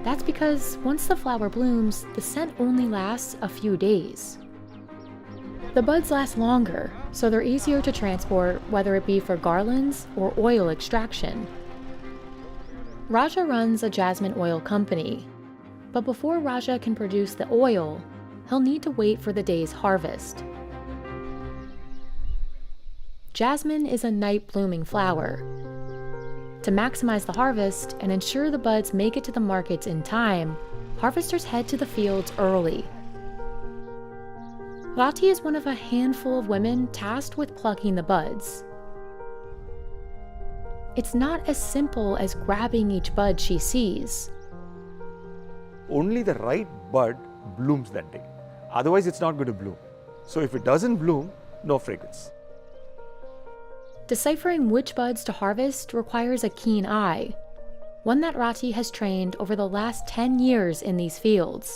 That's because once the flower blooms, the scent only lasts a few days. The buds last longer, so they're easier to transport, whether it be for garlands or oil extraction. Raja runs a jasmine oil company. But before Raja can produce the oil, he'll need to wait for the day's harvest. Jasmine is a night-blooming flower. To maximize the harvest and ensure the buds make it to the markets in time, harvesters head to the fields early. Rati is one of a handful of women tasked with plucking the buds. It's not as simple as grabbing each bud she sees. Only the right bud blooms that day. Otherwise, it's not going to bloom. So if it doesn't bloom, no fragrance. Deciphering which buds to harvest requires a keen eye, one that Rati has trained over the last 10 years in these fields.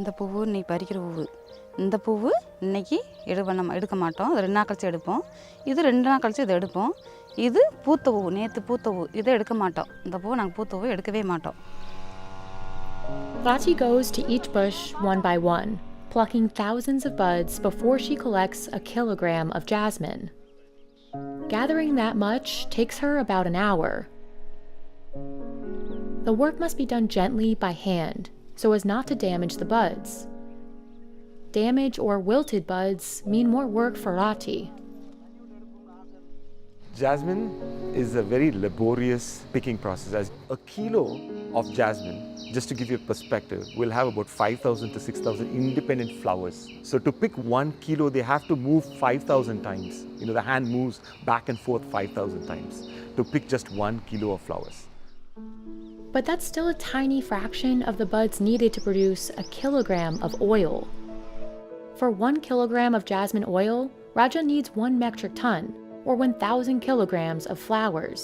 இந்த பூவு நீ பறிக்கிற பூவு இந்த பூவு இன்னைக்கு எடுக்க மாட்டோம் 2 நாள் கழிச்சு எடுப்போம் இது 2 நாள் கழிச்சு இதை எடுப்போம் இது பூத்த பூவு நேத்து பூத்த பூவு இதை எடுக்க மாட்டோம் இந்த பூவு நாங்க பூத்த பூவு எடுக்கவே மாட்டோம். Rati goes to each bush one by one, plucking thousands of buds before she collects a kilogram of jasmine. Gathering that much takes her about an hour. The work must be done gently by hand, so as not to damage the buds. Damaged or wilted buds mean more work for Rati. Jasmine is a very laborious picking process. As a kilo of jasmine, just to give you a perspective, will have about 5,000 to 6,000 independent flowers. So to pick 1 kilo, they have to move 5,000 times. The hand moves back and forth 5,000 times to pick just 1 kilo of flowers. But that's still a tiny fraction of the buds needed to produce a kilogram of oil. For 1 kilogram of jasmine oil, Raja needs 1 metric ton, or 1,000 kilograms of flowers.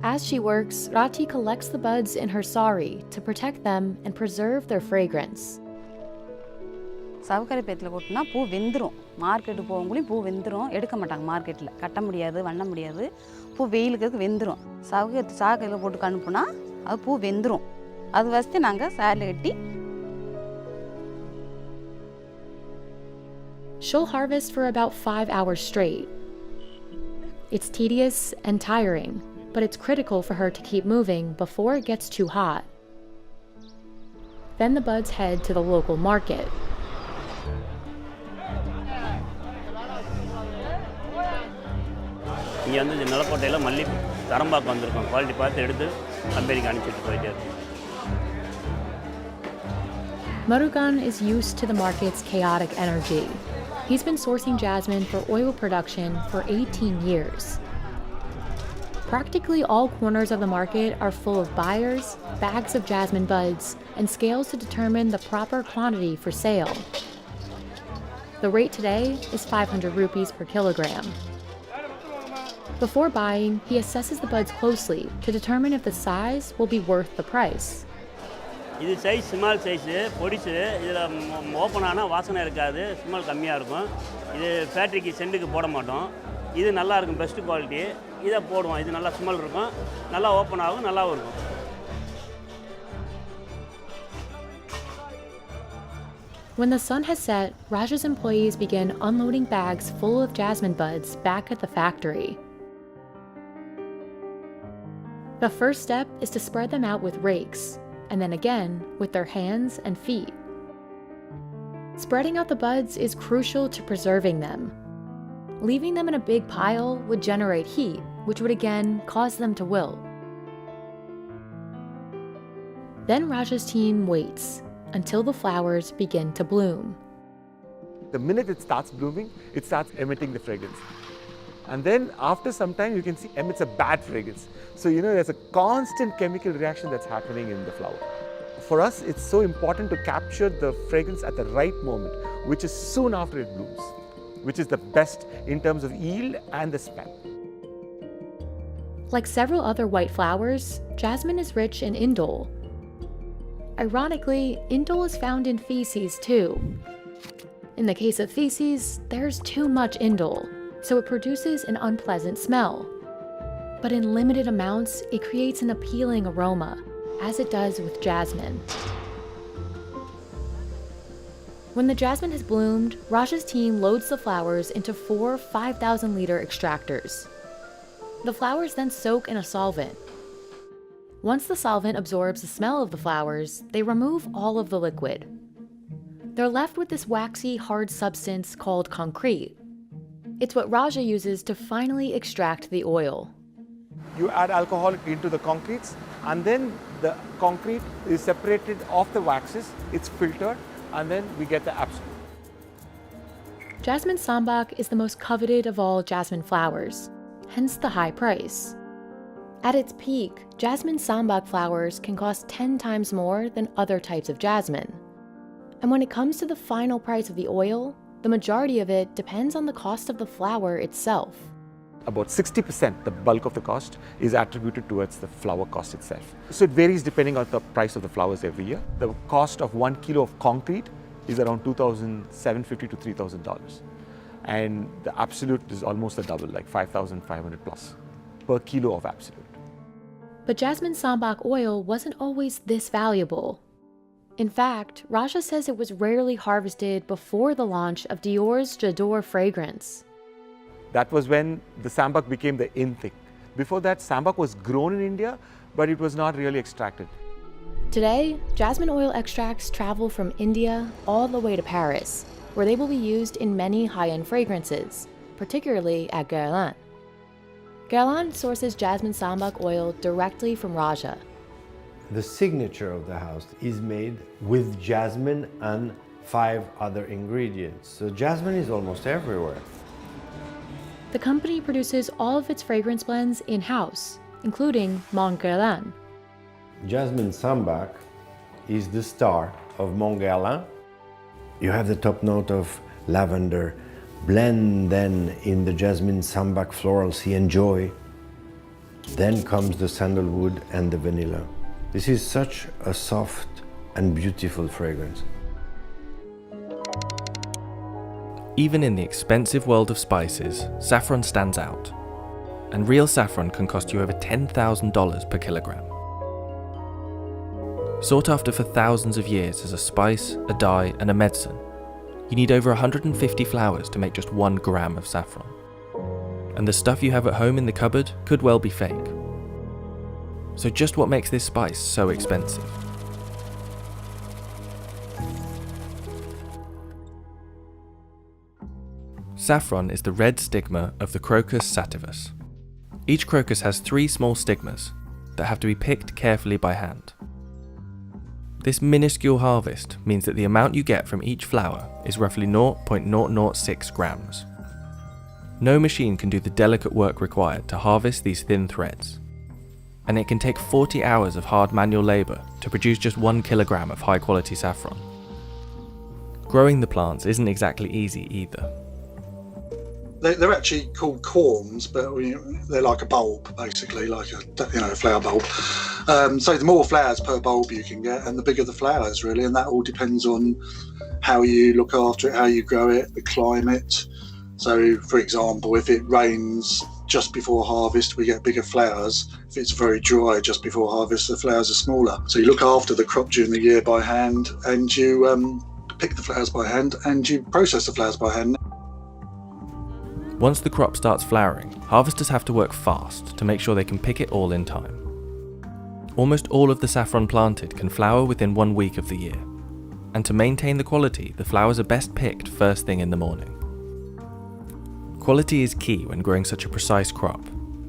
As she works, Rati collects the buds in her sari to protect them and preserve their fragrance. சவுக்கரை பேத்தில் கொட்டினா பூ வெந்துடும். Market போகும்போது பூ வெந்துடும். எடுக்க மாட்டாங்க மார்க்கெட்டில். கட்ட முடியாது, வண்ண முடியாது. பூ வெயிலுக்கு வெந்துடும். சாக்கையில் போட்டு அனுப்புனா அது பூ வெந்துடும். அது வச்சு நாங்கள் சாரில் கட்டி. She'll harvest for about 5 hours straight. It's tedious and tiring, but it's critical for her to keep moving before it gets too hot. Then the buds head to the local market. இங்கே வந்து நிலக்கோட்டையில் மல்லி தரம்பாக்கம் வந்திருக்கோம். Quality பார்த்து எடுத்து America அனுப்பிச்சிட்டு போயிட்டே இருக்கோம். Murugan is used to the market's chaotic energy. He's been sourcing jasmine for oil production for 18 years. Practically all corners of the market are full of buyers, bags of jasmine buds, and scales to determine the proper quantity for sale. The rate today is 500 rupees per kilogram. Before buying, he assesses the buds closely to determine if the size will be worth the price. இது size small size பொடிசு. இதில் open ஆனால் வாசனை இருக்காது, small கம்மியாக இருக்கும். இது ஃபேக்ட்ரிக்கு சென்ட்டுக்கு போட மாட்டோம். இது நல்லா இருக்கும், பெஸ்ட் குவாலிட்டி. இதை போடுவோம். இது நல்லா ஸ்மெல் இருக்கும், நல்லா ஓப்பன் ஆகும், நல்லாவும் இருக்கும். When the sun has set, Raja's employees begin unloading bags full of jasmine buds back at the factory. The first step is to spread them out with rakes, and then again with their hands and feet. Spreading out the buds is crucial to preserving them. Leaving them in a big pile would generate heat, which would again cause them to wilt. Then Raja's team waits until the flowers begin to bloom. The minute it starts blooming, it starts emitting the fragrance. And then after some time, you can see emits a bad fragrance. So, there's a constant chemical reaction that's happening in the flower. For us, it's so important to capture the fragrance at the right moment, which is soon after it blooms, which is the best in terms of yield and the smell. Like several other white flowers, jasmine is rich in indole. Ironically, indole is found in feces too. In the case of feces, there's too much indole, so it produces an unpleasant smell. But in limited amounts, it creates an appealing aroma, as it does with jasmine. When the jasmine has bloomed, Raja's team loads the flowers into 4 5,000-liter extractors. The flowers then soak in a solvent. Once the solvent absorbs the smell of the flowers, they remove all of the liquid. They're left with this waxy, hard substance called concrete. It's what Raja uses to finally extract the oil. You add alcohol into the concretes, and then the concrete is separated off the waxes, it's filtered, and then we get the absolute. Jasmine Sambak is the most coveted of all jasmine flowers, hence the high price. At its peak, jasmine Sambak flowers can cost 10 times more than other types of jasmine. And when it comes to the final price of the oil, the majority of it depends on the cost of the flower itself. About 60%, the bulk of the cost, is attributed towards the flower cost itself. So it varies depending on the price of the flowers every year. The cost of 1 kilo of concrete is around $2,750 to $3,000. And the absolute is almost a double, like 5,500 plus per kilo of absolute. But jasmine Sambak oil wasn't always this valuable. In fact, Raja says it was rarely harvested before the launch of Dior's J'adore fragrance. That was when the Sambak became the in thing. Before that, Sambak was grown in India, but it was not really extracted. Today, jasmine oil extracts travel from India all the way to Paris, where they will be used in many high-end fragrances, particularly at Guerlain. Guerlain sources jasmine Sambak oil directly from Raja. The signature of the house is made with jasmine and 5 other ingredients. So jasmine is almost everywhere. The company produces all of its fragrance blends in-house, including Mont Guerlain. Jasmine Sambak is the star of Mont Guerlain. You have the top note of lavender, blend then in the jasmine Sambak florals you enjoy. Then comes the sandalwood and the vanilla. This is such a soft and beautiful fragrance. Even in the expensive world of spices, saffron stands out. And real saffron can cost you over $10,000 per kilogram. Sought after for thousands of years as a spice, a dye, and a medicine, you need over 150 flowers to make just 1 gram of saffron. And the stuff you have at home in the cupboard could well be fake. So just what makes this spice so expensive? Saffron is the red stigma of the Crocus sativus. Each crocus has 3 small stigmas that have to be picked carefully by hand. This minuscule harvest means that the amount you get from each flower is roughly 0.006 grams. No machine can do the delicate work required to harvest these thin threads, and it can take 40 hours of hard manual labour to produce just 1 kilogram of high quality saffron. Growing the plants isn't exactly easy either. They're actually called corms, but they're like a bulb, basically, like a flower bulb. So the more flowers per bulb you can get, and the bigger the flowers, really, and that all depends on how you look after it, how you grow it, the climate. So, for example, if it rains just before harvest, we get bigger flowers. If it's very dry just before harvest, the flowers are smaller. So you look after the crop during the year by hand, and you pick the flowers by hand, and you process the flowers by hand. Once the crop starts flowering, harvesters have to work fast to make sure they can pick it all in time. Almost all of the saffron planted can flower within 1 week of the year, and to maintain the quality, the flowers are best picked first thing in the morning. Quality is key when growing such a precise crop,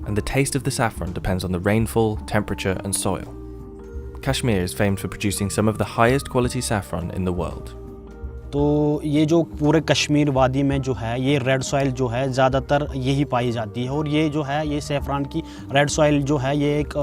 and the taste of the saffron depends on the rainfall, temperature, and soil. Kashmir is famed for producing some of the highest quality saffron in the world. तो ये जो पूरे कश्मीर वादी में जो है ये red soil जो है ज़्यादातर यही पाई जाती है, और ये जो है ये सैफरान की रेड सॉइल जो है ये एक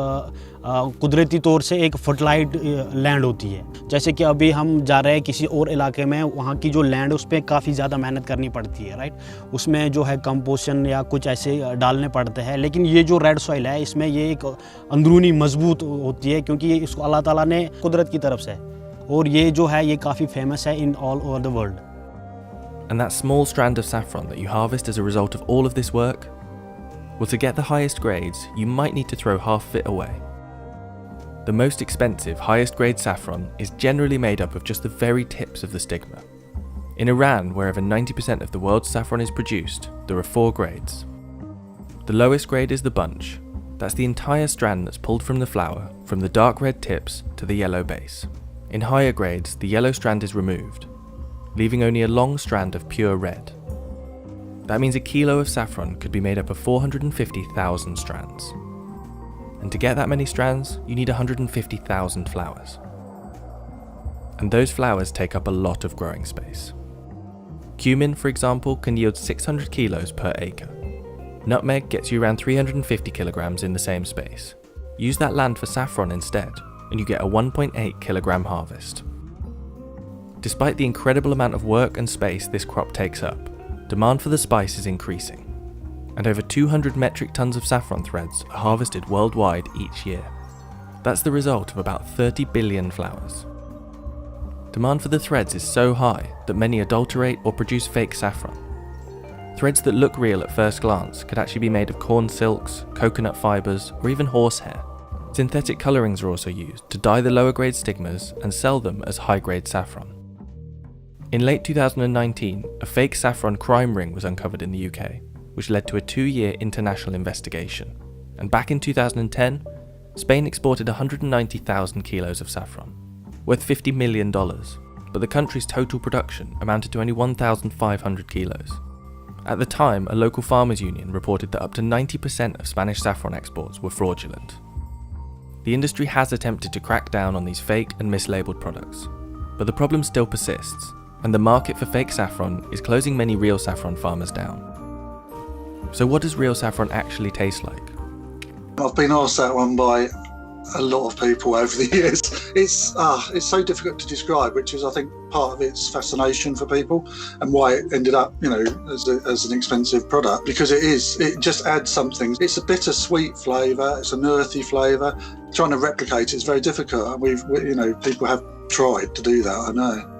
कुदरती तौर से एक फर्टिलाइज्ड लैंड होती है। जैसे कि अभी हम जा रहे हैं किसी और इलाके में, वहाँ की जो लैंड उस पर काफ़ी ज़्यादा मेहनत करनी पड़ती है, राइट। उसमें जो है कंपोजिशन या कुछ ऐसे डालने पड़ते हैं, लेकिन ये जो रेड सॉइल है इसमें ये एक अंदरूनी मजबूत होती है, क्योंकि इसको अल्लाह ताला ने कुदरत की तरफ से, और ये जो है ये काफ़ी फेमस है in all over the world. And that small strand of saffron that you harvest as a result of all of this work? Well, to get the highest grades, you might need to throw half of it away. The most expensive, highest grade saffron is generally made up of just the very tips of the stigma. In Iran, where over 90% of the world's saffron is produced, there are 4 grades. The lowest grade is the bunch. That's the entire strand that's pulled from the flower, from the dark red tips to the yellow base. In higher grades, the yellow strand is removed, leaving only a long strand of pure red. That means a kilo of saffron could be made up of 450,000 strands. And to get that many strands, you need 150,000 flowers. And those flowers take up a lot of growing space. Cumin, for example, can yield 600 kilos per acre. Nutmeg gets you around 350 kilograms in the same space. Use that land for saffron instead, and you get a 1.8 kilogram harvest. Despite the incredible amount of work and space this crop takes up, demand for the spice is increasing, and over 200 metric tons of saffron threads are harvested worldwide each year. That's the result of about 30 billion flowers. Demand for the threads is so high that many adulterate or produce fake saffron. Threads that look real at first glance could actually be made of corn silks, coconut fibres, or even horsehair. Synthetic colourings are also used to dye the lower grade stigmas and sell them as high grade saffron. In late 2019, a fake saffron crime ring was uncovered in the UK, which led to a 2-year international investigation. And back in 2010, Spain exported 190,000 kilos of saffron, worth $50 million, but the country's total production amounted to only 1,500 kilos. At the time, a local farmers' union reported that up to 90% of Spanish saffron exports were fraudulent. The industry has attempted to crack down on these fake and mislabeled products, but the problem still persists, and the market for fake saffron is closing many real saffron farmers down. So what does real saffron actually taste like? I've been asked that one by a lot of people over the years. It's so difficult to describe, which is, I think, part of its fascination for people and why it ended up, as an expensive product, because it just adds something. It's a bittersweet flavour, it's an earthy flavour. Trying to replicate it's very difficult, and people have tried to do that, I know.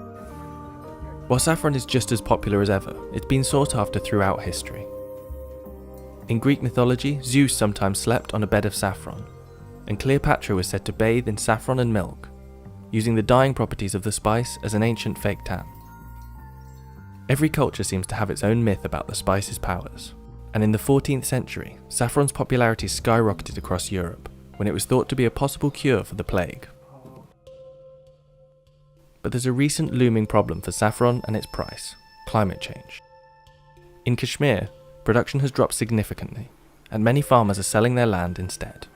While saffron is just as popular as ever, it's been sought after throughout history. In Greek mythology, Zeus sometimes slept on a bed of saffron, and Cleopatra was said to bathe in saffron and milk, using the dyeing properties of the spice as an ancient fake tan. Every culture seems to have its own myth about the spice's powers, and in the 14th century, saffron's popularity skyrocketed across Europe when it was thought to be a possible cure for the plague. But there's a recent looming problem for saffron and its price: climate change. In Kashmir, production has dropped significantly, and many farmers are selling their land instead.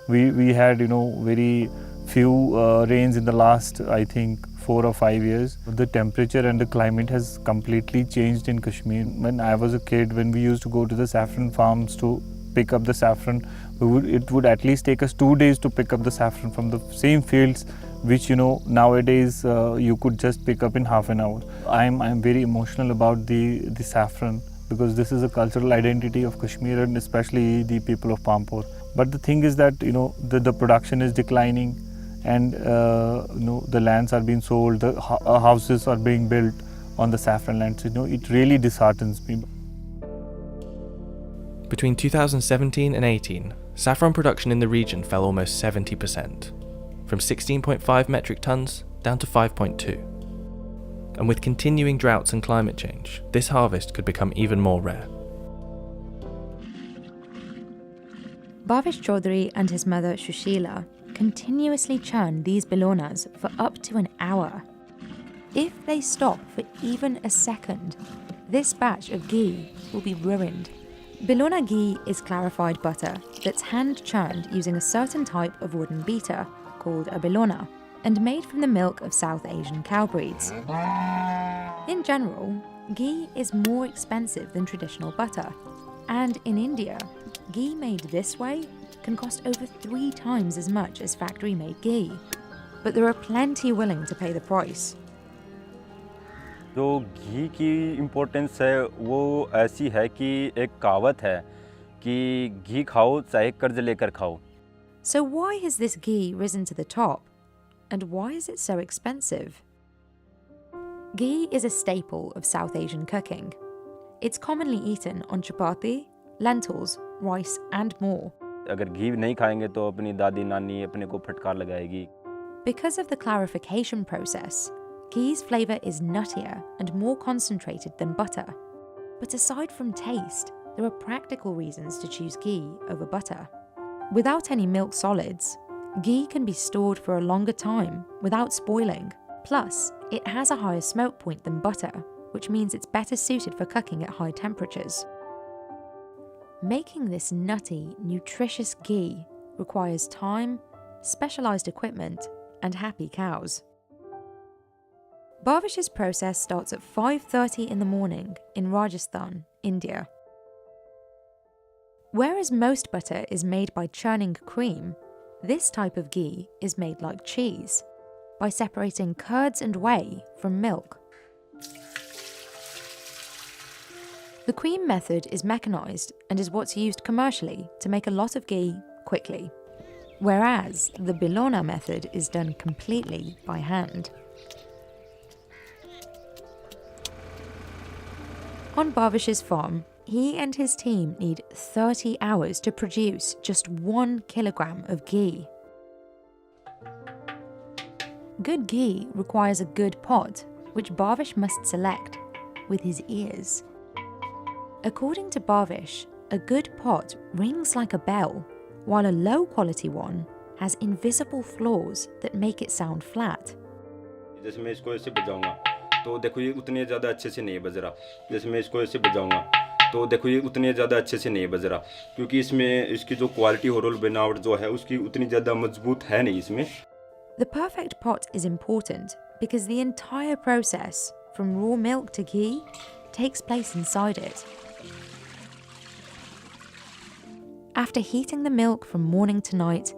We had very few rains in the last, I think, 4 or 5 years. The temperature and the climate has completely changed in Kashmir. When I was a kid, when we used to go to the saffron farms to pick up the saffron, it would at least take us 2 days to pick up the saffron from the same fields, which nowadays you could just pick up in half an hour. I'm very emotional about the saffron, because this is a cultural identity of Kashmir and especially the people of Pampur. But the thing is that the production is declining, and the lands are being sold, the houses are being built on the saffron lands. It really disheartens me. Between 2017 and 18, saffron production in the region fell almost 70%, from 16.5 metric tons down to 5.2. And with continuing droughts and climate change, this harvest could become even more rare. Bhavish Chaudhary and his mother Shushila continuously churn these bilonas for up to an hour. If they stop for even a second, this batch of ghee will be ruined. Bilona ghee is clarified butter that's hand-churned using a certain type of wooden beater called a bilona, and made from the milk of South Asian cow breeds. In general, ghee is more expensive than traditional butter, and in India, ghee made this way can cost over 3 times as much as factory-made ghee. But there are plenty willing to pay the price. जो घी की importance है वो ऐसी है कि एक कहावत है कि घी खाओ चाहे कर्ज लेकर खाओ. So why has this ghee risen to the top? And why is it so expensive? Ghee is a staple of South Asian cooking. It's commonly eaten on chapati, lentils, rice and more. अगर घी नहीं खाएंगे तो अपनी दादी नानी अपने को फटकार लगाएगी. Because of the clarification process, ghee's flavour is nuttier and more concentrated than butter. But aside from taste, there are practical reasons to choose ghee over butter. Without any milk solids, ghee can be stored for a longer time without spoiling. Plus, it has a higher smoke point than butter, which means it's better suited for cooking at high temperatures. Making this nutty, nutritious ghee requires time, specialised equipment, and happy cows. Bhavish's process starts at 5:30 in the morning in Rajasthan, India. Whereas most butter is made by churning cream, this type of ghee is made like cheese, by separating curds and whey from milk. The cream method is mechanised and is what's used commercially to make a lot of ghee quickly, whereas the bilona method is done completely by hand. On Bhavish's farm, he and his team need 30 hours to produce just 1 kilogram of ghee. Good ghee requires a good pot, which Bhavish must select with his ears. According to Bhavish, a good pot rings like a bell, while a low-quality one has invisible flaws that make it sound flat. जैसे मैं इसको ऐसे बजाऊंगा तो देखो ये उतने ज़्यादा अच्छे से नहीं बज रहा. जैसे मैं इसको ऐसे बजाऊंगा तो देखो ये उतने ज़्यादा अच्छे से नहीं बज रहा, क्योंकि इसमें इसकी जो क्वालिटी और बनावट जो है उसकी उतनी ज़्यादा मजबूत है नहीं इसमें. The perfect pot is important because the entire process, from raw milk to ghee, takes place inside it. After heating the milk from morning to night,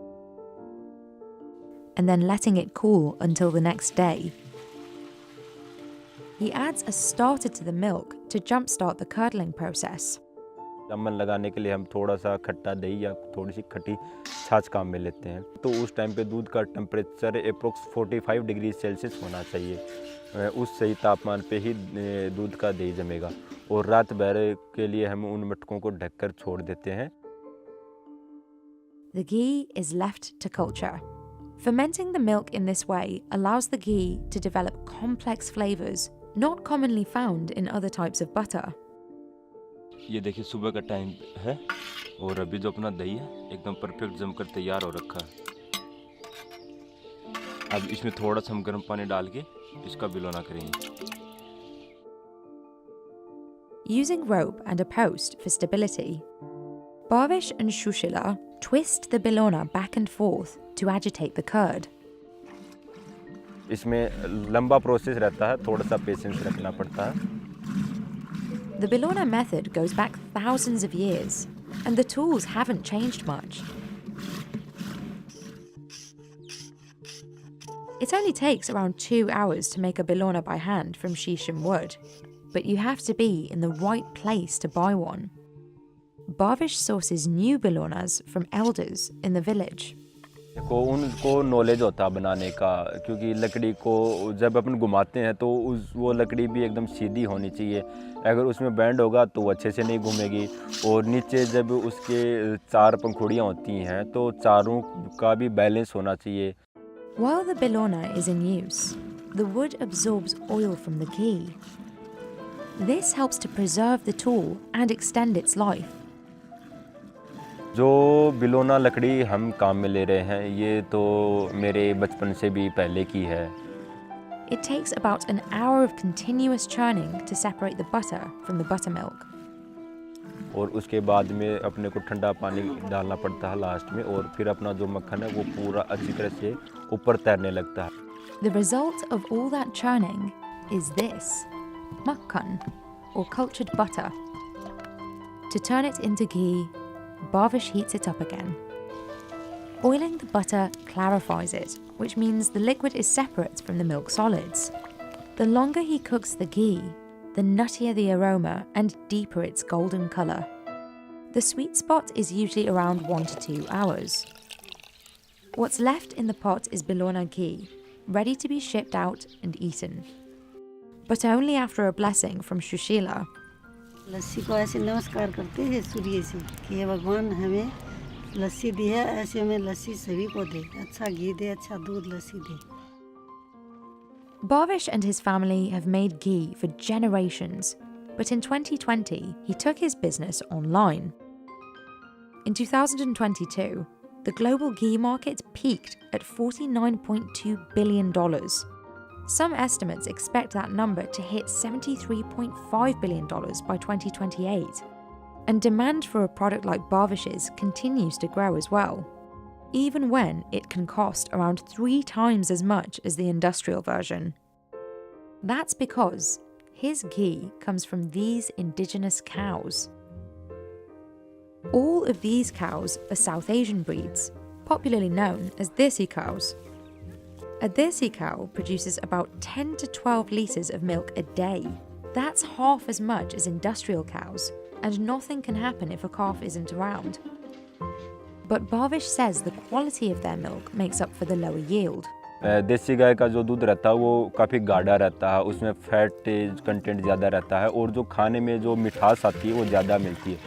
and then letting it cool until the next day. He adds a starter to the milk to jumpstart the curdling process. अमन लगाने के लिए हम थोड़ा सा खट्टा दही या थोड़ी सी खट्टी छाछ काम में लेते हैं। तो उस टाइम पे दूध का टेम्परेचर अप्रोक्स 45 डिग्री सेल्सियस होना चाहिए। उस सही तापमान पे ही दूध का दही जमेगा और रात भर के लिए हम उन मटकों को ढककर छोड़ देते हैं। The ghee is left to culture. Fermenting the milk in this way allows the ghee to develop complex flavors not commonly found in other types of butter. ये देखिए सुबह का टाइम है और अभी जो अपना दही है एकदम परफेक्ट जमकर तैयार हो रखा है। अब इसमें थोड़ा सा हम गर्म पानी डाल के इसका बिलोना करेंगे। Using rope and a post for stability, Bhavish and Shushila twist the bilona back and forth to agitate the curd. इसमें लंबा प्रोसेस रहता है, थोड़ा सा पेशेंस रखना पड़ता है। The bilona method goes back thousands of years, and the tools haven't changed much. It only takes around 2 hours to make a bilona by hand from shisham wood, but you have to be in the right place to buy one. Bhavish sources new bilonas from elders in the village. को उनको knowledge होता बनाने का, क्योंकि लकड़ी को जब अपन घुमाते हैं तो वो लकड़ी भी एकदम सीधी होनी चाहिए। अगर उसमें बैंड होगा तो वो अच्छे से नहीं घूमेगी और नीचे जब उसके 4 पंखुड़ियाँ होती हैं तो चारों का भी बैलेंस होना चाहिए। While the bilona is in use, the wood absorbs oil from the ghee. This helps to preserve the tool and extend its life. जो बिलोना लकड़ी हम काम में ले रहे हैं ये तो मेरे बचपन से भी पहले की है। It takes about an hour of continuous churning to separate the butter from the buttermilk. और उसके बाद में अपने को ठंडा पानी डालना पड़ता है लास्ट में और फिर अपना जो मक्खन है वो पूरा अच्छी तरह से ऊपर तैरने लगता है। The result of all that churning is this, makhan, or cultured butter. To turn it into ghee, Bhavish heats it up again. Boiling the butter clarifies it, which means the liquid is separate from the milk solids. The longer he cooks the ghee, the nuttier the aroma and deeper its golden colour. The sweet spot is usually around 1 to 2 hours. What's left in the pot is bilona ghee, ready to be shipped out and eaten. But only after a blessing from Shushila. लस्सी को ऐसे नमस्कार करते हैं सूर्य से कि हे भगवान हमें लस्सी दी है, ऐसे हमें लस्सी सभी को दे, अच्छा घी दे, अच्छा दूध लस्सी दे। Bhavish and his family have made ghee for generations, but in 2020 he took his business online. In 2022, the global ghee market peaked at $49.2 billion. Some estimates expect that number to hit $73.5 billion by 2028. And demand for a product like Bhavish's continues to grow as well, even when it can cost around 3 times as much as the industrial version. That's because his ghee comes from these indigenous cows. All of these cows are South Asian breeds, popularly known as Desi cows. A Desi cow produces about 10 to 12 litres of milk a day. That's half as much as industrial cows, and nothing can happen if a calf isn't around. But Bhavish says the quality of their milk makes up for the lower yield. देसी गाय का जो दूध रहता है वो काफ़ी गाढ़ा रहता है, उसमें फैट कंटेंट ज़्यादा रहता है और जो खाने में जो मिठास आती है वो ज़्यादा मिलती है।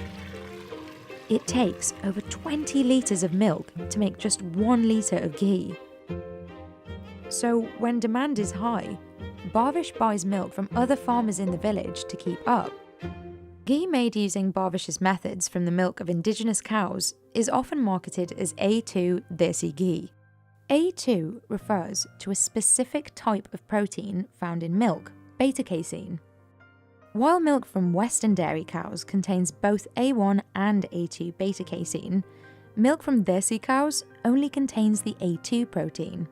It takes over 20 litres of milk to make just 1 litre of ghee. So when demand is high, Bhavish buys milk from other farmers in the village to keep up. Ghee made using Bhavish's methods from the milk of indigenous cows is often marketed as A2 Desi ghee. A2 refers to a specific type of protein found in milk, beta-casein. While milk from Western dairy cows contains both A1 and A2 beta-casein, milk from Desi cows only contains the A2 protein.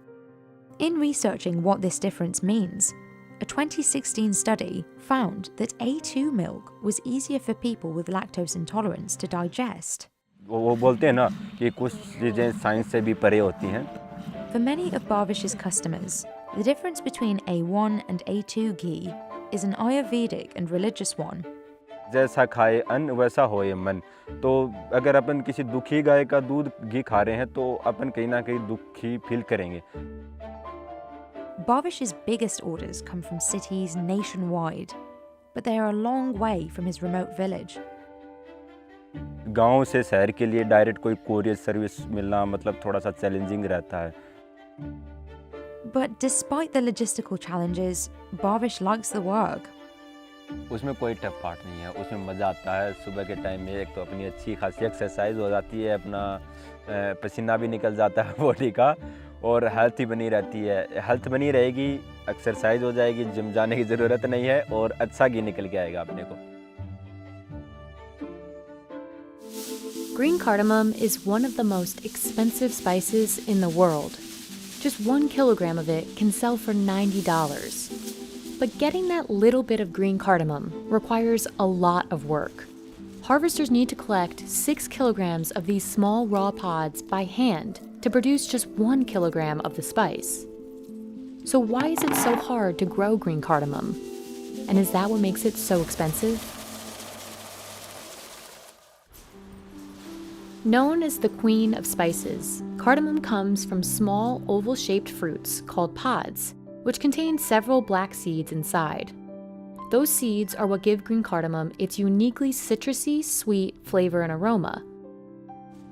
In researching what this difference means, a 2016 study found that A2 milk was easier for people with lactose intolerance to digest. वो बोलते हैं ना कि कुछ चीज़ें science से भी परे होती हैं, For many of Bhavish's customers, the difference between A1 and A2 ghee is an Ayurvedic and religious one. जैसा खाए अन्न वैसा होए मन। तो अगर अपन किसी दुखी गाय का दूध घी खा रहे हैं तो अपन कहीं ना कहीं दुखी फील करेंगे। Bhavish's biggest orders come from cities nationwide, but they are a long way from his remote village. गांव से शहर के लिए डायरेक्ट कोई कोरियर सर्विस मिलना मतलब थोड़ा सा चैलेंजिंग रहता है। But despite the logistical challenges, Bhavish likes the work. उसमें कोई टफ पार्ट नहीं है, उसमें मज़ा आता है। सुबह के टाइम में एक तो अपनी अच्छी खासी एक्सरसाइज हो जाती है, अपना पसीना भी निकल जाता है बॉडी का, और हेल्थ ही बनी रहती है। हेल्थ बनी रहेगी, एक्सरसाइज हो जाएगी, जिम जाने की ज़रूरत नहीं है, और अच्छा घी निकल के आएगा अपने को। Green cardamom is one of the most expensive spices in the world. Just 1 kilogram of it can sell for $90. But getting that little bit of green cardamom requires a lot of work. Harvesters need to collect 6 kilograms of these small raw pods by hand to produce just 1 kilogram of the spice. So why is it so hard to grow green cardamom? And is that what makes it so expensive? Known as the queen of spices, cardamom comes from small oval-shaped fruits called pods, which contain several black seeds inside. Those seeds are what give green cardamom its uniquely citrusy, sweet flavor and aroma.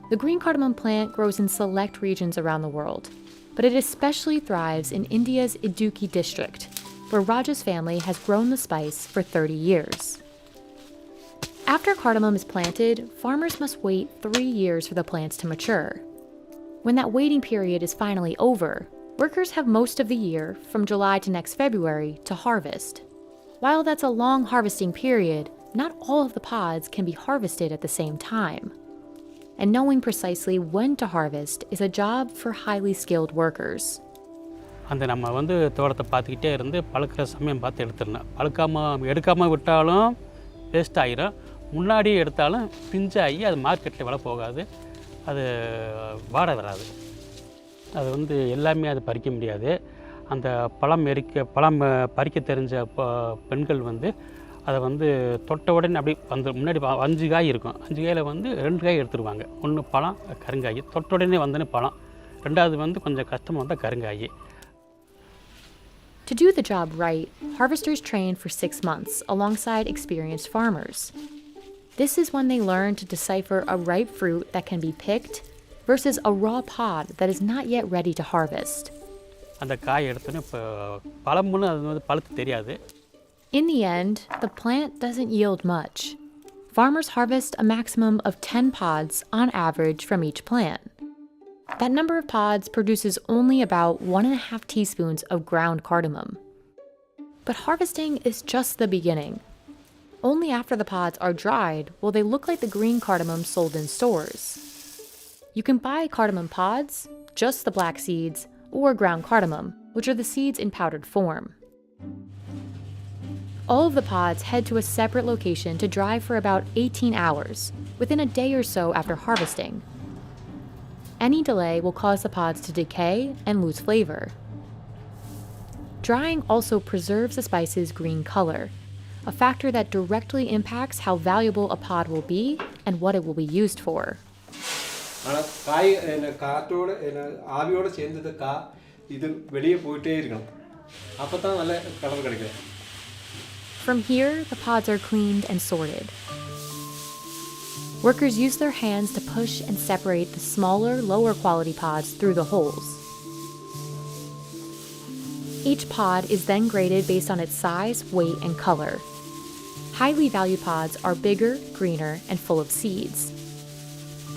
The green cardamom plant grows in select regions around the world, but it especially thrives in India's Idukki district, where Raja's family has grown the spice for 30 years. After cardamom is planted, farmers must wait 3 years for the plants to mature. When that waiting period is finally over, workers have most of the year, from July to next February, to harvest. While that's a long harvesting period, not all of the pods can be harvested at the same time. And knowing precisely when to harvest is a job for highly skilled workers. அந்த நம்ம வந்து தோட்டத்தை பார்த்துக்கிட்டே இருந்து பழுக்கிற சமயம் பார்த்து எடுத்துடணும். எடுக்காமல் விட்டாலும் வேஸ்ட் ஆகிரும். முன்னாடி எடுத்தாலும் பிஞ்சாகி அது மார்க்கெட்டில் விலை போகாது, அது வாடகை வராது. அது வந்து எல்லாமே அது பறிக்க முடியாது. அந்த பழம் பறிக்க தெரிஞ்ச பெண்கள் வந்து அதை வந்து தொட்ட உடனே அப்படி அந்த முன்னாடி 5 காய் இருக்கும், 5 காயில் வந்து 2 காய் எடுத்துருவாங்க. ஒன்று பழம் கருங்காய், தொட்ட உடனே வந்தோடனே பழம், ரெண்டாவது வந்து கொஞ்சம் கஷ்டமாக வந்தால் கருங்காய். To do the job right, harvesters train for 6 months alongside experienced farmers. This is when they learn to decipher a ripe fruit that can be picked versus a raw pod that is not yet ready to harvest. அந்த காய் எடுத்தோன்னே இப்போ பழம்னு அது வந்து பழுத்து தெரியாது. In the end, the plant doesn't yield much. Farmers harvest a maximum of 10 pods on average from each plant. That number of pods produces only about 1.5 teaspoons of ground cardamom. But harvesting is just the beginning. Only after the pods are dried will they look like the green cardamom sold in stores. You can buy cardamom pods, just the black seeds, or ground cardamom, which are the seeds in powdered form. All of the pods head to a separate location to dry for about 18 hours, within a day or so after harvesting. Any delay will cause the pods to decay and lose flavor. Drying also preserves the spice's green color, a factor that directly impacts how valuable a pod will be and what it will be used for. ஆனால் காய் காற்றோட ஆவியோடு சேர்ந்தது இது வெளியே போயிட்டே இருக்கணும், அப்போ தான் நல்ல கலர் கிடைக்கும். From here, the pods are cleaned and sorted. Workers use their hands to push and separate the smaller, lower quality pods through the holes. Each pod is then graded based on its size, weight, and color. Highly valued pods are bigger, greener, and full of seeds.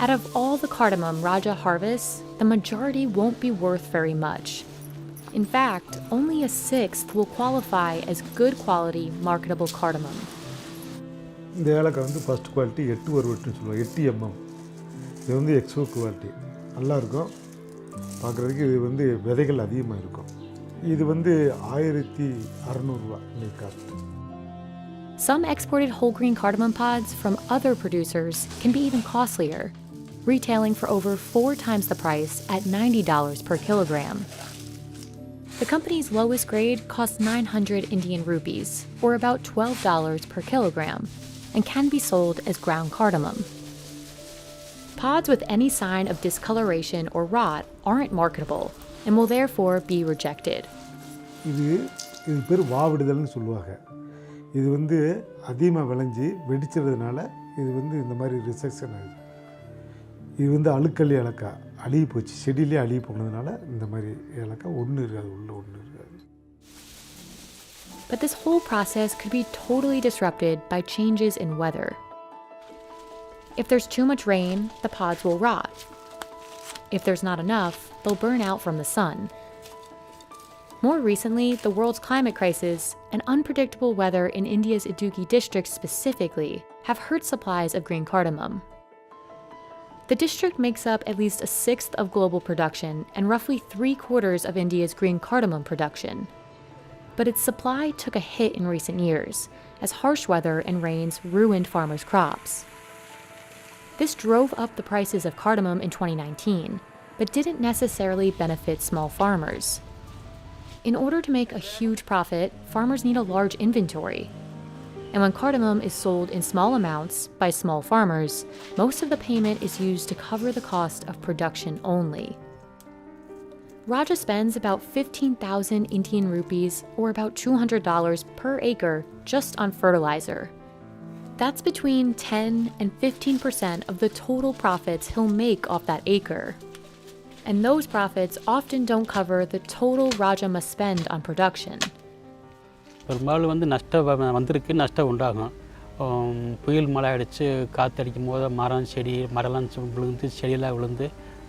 Out of all the cardamom Raja harvests, the majority won't be worth very much. In fact, only a sixth will qualify as good quality, marketable cardamom. இந்த ஏலக்காய் வந்து first quality 8 வருவட்டுன்னு சொல்லுவாங்க, 8 mm. இது வந்து Exo quality நல்லாயிருக்கும் பார்க்குறதுக்கு. இது வந்து விதைகள் அதிகமாக இருக்கும். இது வந்து 1600 ரூபா இன்னைக்கு cost. Some exported whole grain cardamom pods from other producers can be even costlier. retailing for over 4 times the price at $90 per kilogram. The company's lowest grade costs 900 Indian rupees, or about $12 per kilogram, and can be sold as ground cardamom. Pods with any sign of discoloration or rot aren't marketable and will therefore be rejected. இது பேர் வாவிடுதல்னு சொல்லுவாங்க. இது வந்து அதிகமாக விளைஞ்சி வெடிச்சிறதுனால இது வந்து இந்த மாதிரி ரிசெக்ஷன் ஆகுது. இது வந்து அழுக்கல்லி ஏலக்காய் அழுகி போச்சு, செடியிலே அழுகி போனதுனால இந்த மாதிரி ஏலக்காய் ஒன்று இருக்காது, உள்ள ஒன்று இருக்காது. But this whole process could be totally disrupted by changes in weather. If there's too much rain, the pods will rot. If there's not enough, they'll burn out from the sun. More recently, the world's climate crisis and unpredictable weather in India's Idukki district specifically have hurt supplies of green cardamom. The district makes up at least a sixth of global production and roughly 3/4 of India's green cardamom production. But its supply took a hit in recent years, as harsh weather and rains ruined farmers' crops. This drove up the prices of cardamom in 2019, but didn't necessarily benefit small farmers. In order to make a huge profit, farmers need a large inventory. And when cardamom is sold in small amounts by small farmers, most of the payment is used to cover the cost of production only. Raja spends about 15,000 Indian rupees, or about $200 per acre, just on fertilizer. That's between 10 and 15% of the total profits he'll make off that acre. And those profits often don't cover the total Raja must spend on production. பெரும்பாலும் வந்து நஷ்டம் உண்டாகும். புயல் மழை அடித்து காற்றடிக்கும் போது மரம்லாம் விழுந்து செடியெல்லாம் விழுந்து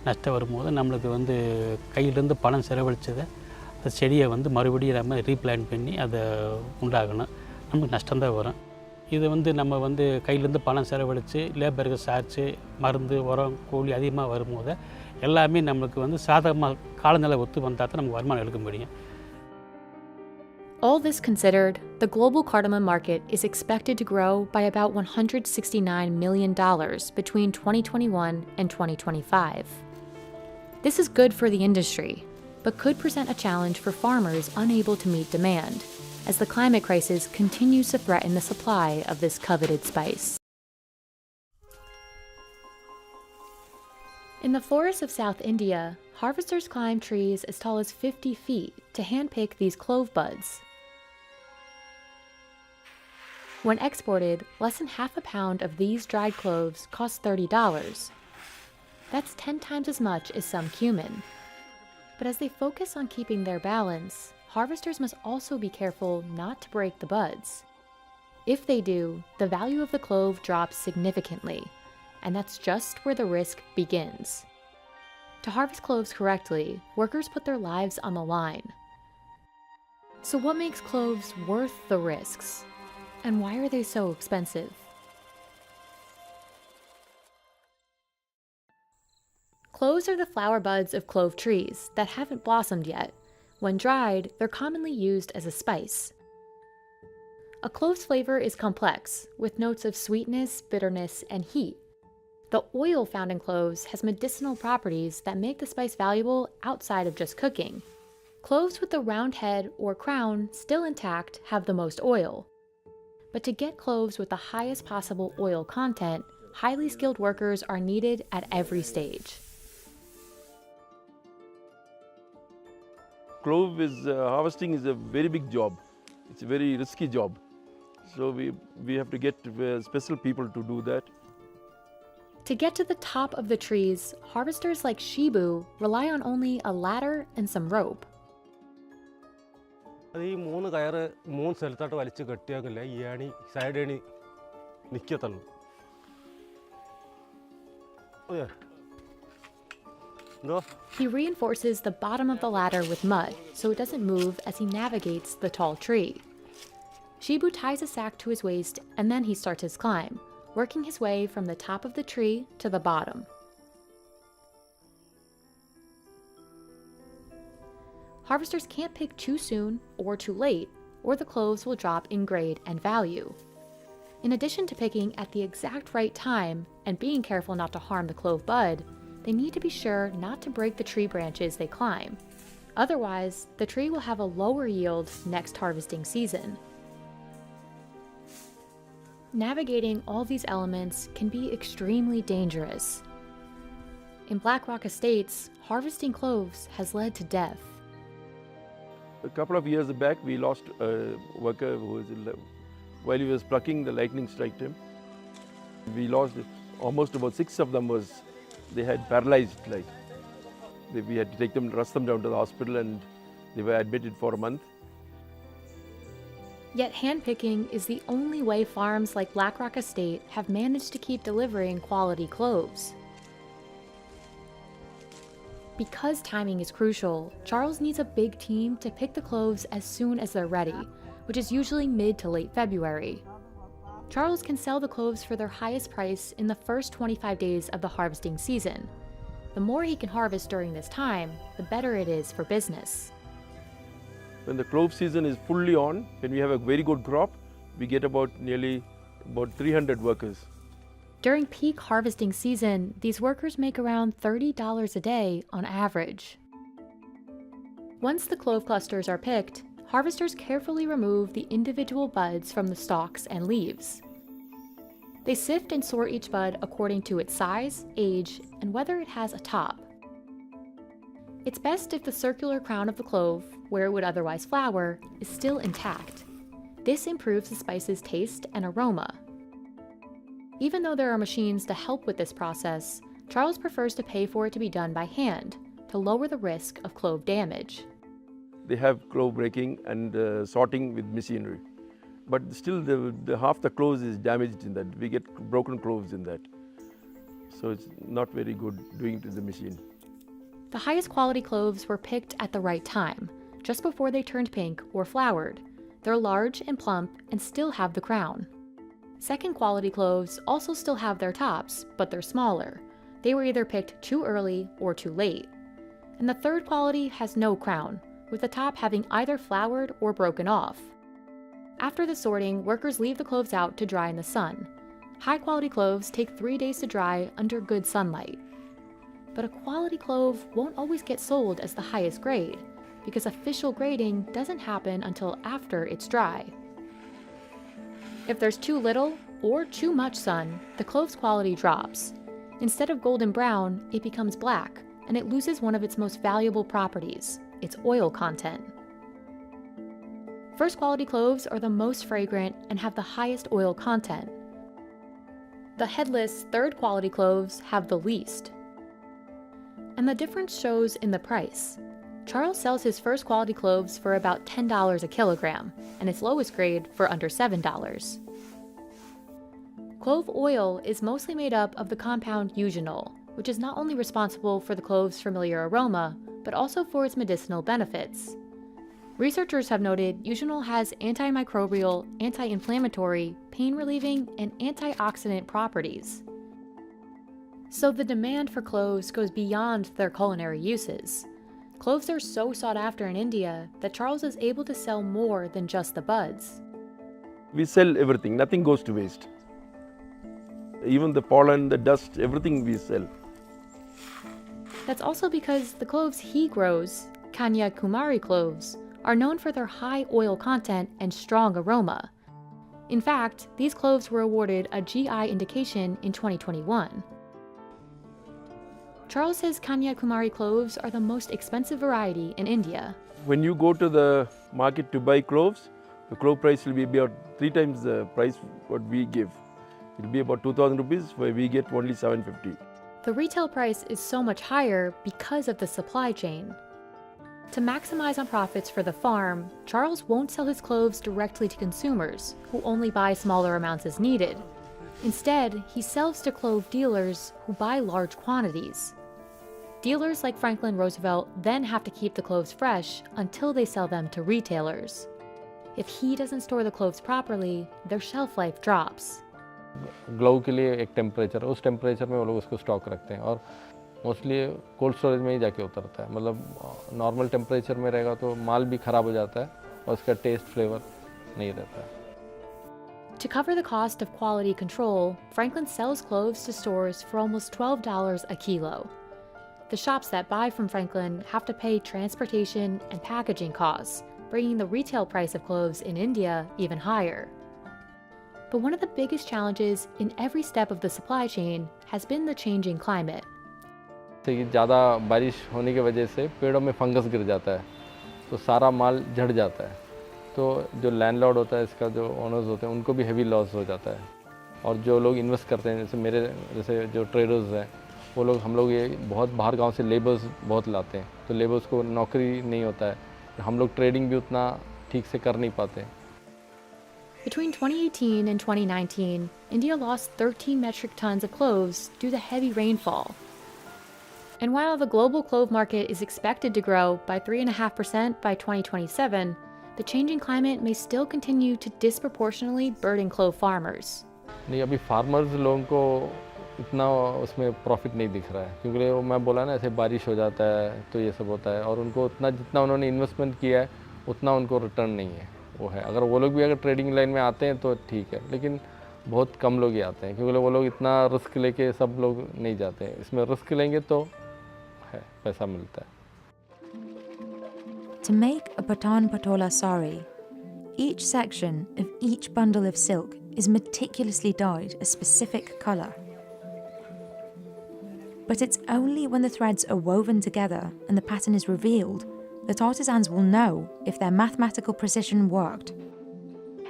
நஷ்டம் வரும்போது நம்மளுக்கு வந்து கையிலேருந்து பணம் செலவழிச்சதை அந்த செடியை வந்து மறுபடியும் நம்ம ரீப்ளான் பண்ணி அதை உண்டாகணும். நமக்கு நஷ்டம்தான் வரும். இது வந்து நம்ம வந்து கையிலேருந்து பணம் செலவழித்து லேபருக்கு சார்ஜ் மருந்து உரம் கூலி அதிகமாக வரும்போது எல்லாமே நம்மளுக்கு வந்து சாதகமாக காலநிலை ஒத்து வந்தால் தான் நமக்கு வருமானம் எடுக்க முடியும். All this considered, the global cardamom market is expected to grow by about $169 million between 2021 and 2025. This is good for the industry, but could present a challenge for farmers unable to meet demand, as the climate crisis continues to threaten the supply of this coveted spice. In the forests of South India, harvesters climb trees as tall as 50 feet to handpick these clove buds. When exported, less than half a pound of these dried cloves costs $30. That's 10 times as much as some cumin. But as they focus on keeping their balance, harvesters must also be careful not to break the buds. If they do, the value of the clove drops significantly, and that's just where the risk begins. To harvest cloves correctly, workers put their lives on the line. So what makes cloves worth the risks? And why are they so expensive? Cloves are the flower buds of clove trees that haven't blossomed yet. When dried, they're commonly used as a spice. A clove's flavor is complex, with notes of sweetness, bitterness, and heat. The oil found in cloves has medicinal properties that make the spice valuable outside of just cooking. Cloves with the round head or crown still intact have the most oil. But to get cloves with the highest possible oil content, highly skilled workers are needed at every stage. Clove harvesting is a very big job. It's a very risky job. So we have to get special people to do that. To get to the top of the trees, harvesters like Shibu rely on only a ladder and some rope. ഈ 3 കയറ് 3 സ്ഥലത്തോട്ട് വലിച്ച് കെട്ടിയാക്കില്ല ഈ ഏണി side ഏണി നിൽക്കത്തുള്ളൂ. He reinforces the bottom of the ladder with mud so it doesn't move as he navigates the tall tree. Shibu ties a sack to his waist and then he starts his climb, working his way from the top of the tree to the bottom. Harvesters can't pick too soon or too late, or the cloves will drop in grade and value. In addition to picking at the exact right time and being careful not to harm the clove bud, they need to be sure not to break the tree branches they climb. Otherwise, the tree will have a lower yield next harvesting season. Navigating all these elements can be extremely dangerous. In Black Rock Estates, harvesting cloves has led to death. A couple of years back, we lost a worker who was while he was plucking, the lightning struck him. We lost almost about 6 of them they had paralyzed, we had to rush them down to the hospital, and they were admitted for a month. Yet handpicking is the only way farms like Black Rock Estate have managed to keep delivering quality cloves. Because timing is crucial, Charles needs a big team to pick the cloves as soon as they're ready, which is usually mid to late February. Charles can sell the cloves for their highest price in the first 25 days of the harvesting season. The more he can harvest during this time, the better it is for business. When the clove season is fully on, when we have a very good crop, we get about 300 workers. During peak harvesting season, these workers make around $30 a day on average. Once the clove clusters are picked, harvesters carefully remove the individual buds from the stalks and leaves. They sift and sort each bud according to its size, age, and whether it has a top. It's best if the circular crown of the clove, where it would otherwise flower, is still intact. This improves the spice's taste and aroma. Even though there are machines to help with this process, Charles prefers to pay for it to be done by hand, to lower the risk of clove damage. They have clove breaking and sorting with machinery. But still, the half the cloves is damaged in that. We get broken cloves in that. So it's not very good doing it with the machine. The highest quality cloves were picked at the right time, just before they turned pink or flowered. They're large and plump and still have the crown. Second quality cloves also still have their tops, but they're smaller. They were either picked too early or too late. And the third quality has no crown, with the top having either flowered or broken off. After the sorting, workers leave the cloves out to dry in the sun. High-quality cloves take 3 days to dry under good sunlight. But a quality clove won't always get sold as the highest grade, because official grading doesn't happen until after it's dry. If there's too little or too much sun, the clove's quality drops. Instead of golden brown, it becomes black, and it loses one of its most valuable properties, its oil content. First quality cloves are the most fragrant and have the highest oil content. The headless third quality cloves have the least. And the difference shows in the price. Charles sells his first quality cloves for about $10 a kilogram, and its lowest grade for under $7. Clove oil is mostly made up of the compound eugenol, which is not only responsible for the clove's familiar aroma, but also for its medicinal benefits. Researchers have noted eugenol has antimicrobial, anti-inflammatory, pain-relieving, and antioxidant properties. So the demand for cloves goes beyond their culinary uses. Cloves are so sought after in India that Charles is able to sell more than just the buds. We sell everything, nothing goes to waste. Even the pollen, the dust, everything we sell. That's also because the cloves he grows, Kanyakumari cloves, are known for their high oil content and strong aroma. In fact, these cloves were awarded a GI indication in 2021. Charles says Kanyakumari cloves are the most expensive variety in India. When you go to the market to buy cloves, the clove price will be about 3 times the price what we give. It will be about 2,000 rupees, where we get only 750. The retail price is so much higher because of the supply chain. To maximize on profits for the farm, Charles won't sell his cloves directly to consumers, who only buy smaller amounts as needed. Instead, he sells to clove dealers who buy large quantities. Dealers like Franklin Roosevelt then have to keep the cloves fresh until they sell them to retailers. If he doesn't store the cloves properly, their shelf life drops. Glove के लिए एक temperature है, उस temperature में वो लोग उसको stock रखते हैं और मोस्टली कोल्ड स्टोरेज में ही जाके उतरता है. मतलब नॉर्मल टेम्परेचर में रहेगा तो माल भी ख़राब हो जाता है और उसका टेस्ट फ्लेवर नहीं रहता है. To cover the cost of quality control, Franklin sells clothes to stores for almost $12 a kilo. The shops that buy from Franklin have to pay transportation and packaging costs, bringing the retail price of clothes in India even higher. But one of the biggest challenges in every step of the supply chain has been the changing climate. ज़्यादा बारिश होने की वजह से पेड़ों में fungus गिर जाता है, तो सारा माल झड़ जाता है। तो जो लैंडलॉर्ड होता है, इसका जो ओनर्स होते हैं, उनको भी हेवी लॉस हो जाता है। और जो लोग इन्वेस्ट करते हैं, जैसे जो ट्रेडर्स हैं, वो लोग हम लोग ये बहुत बाहर गांव से लेबर्स बहुत लाते हैं, तो लेबर्स को नौकरी नहीं होता है, हम लोग ट्रेडिंग भी उतना ठीक से कर नहीं पाते। Between 2018 and 2019, India lost 13 metric tons of cloves due to heavy rainfall. And while the global clove market is expected to grow by 3.5% by 2027, the changing climate may still continue to disproportionately burden clove farmers. नहीं, अभी farmers लोगों को इतना उसमें profit नहीं दिख रहा है, क्योंकि वो मैं बोला ना, ऐसे बारिश हो जाता है तो ये सब होता है, और उनको उतना जितना उन्होंने इन्वेस्टमेंट किया है उतना उनको रिटर्न नहीं है। वो है, अगर वो लोग भी अगर ट्रेडिंग लाइन में आते हैं तो ठीक है, लेकिन बहुत कम लोग ही आते हैं, क्योंकि वो लोग इतना रिस्क लेके सब लोग नहीं जाते हैं। इसमें रिस्क लेंगे तो है पैसा मिलता है। To make a Patan Patola sari, each section of each bundle of silk is meticulously dyed a specific colour. But it's only when the threads are woven together and the pattern is revealed that artisans will know if their mathematical precision worked.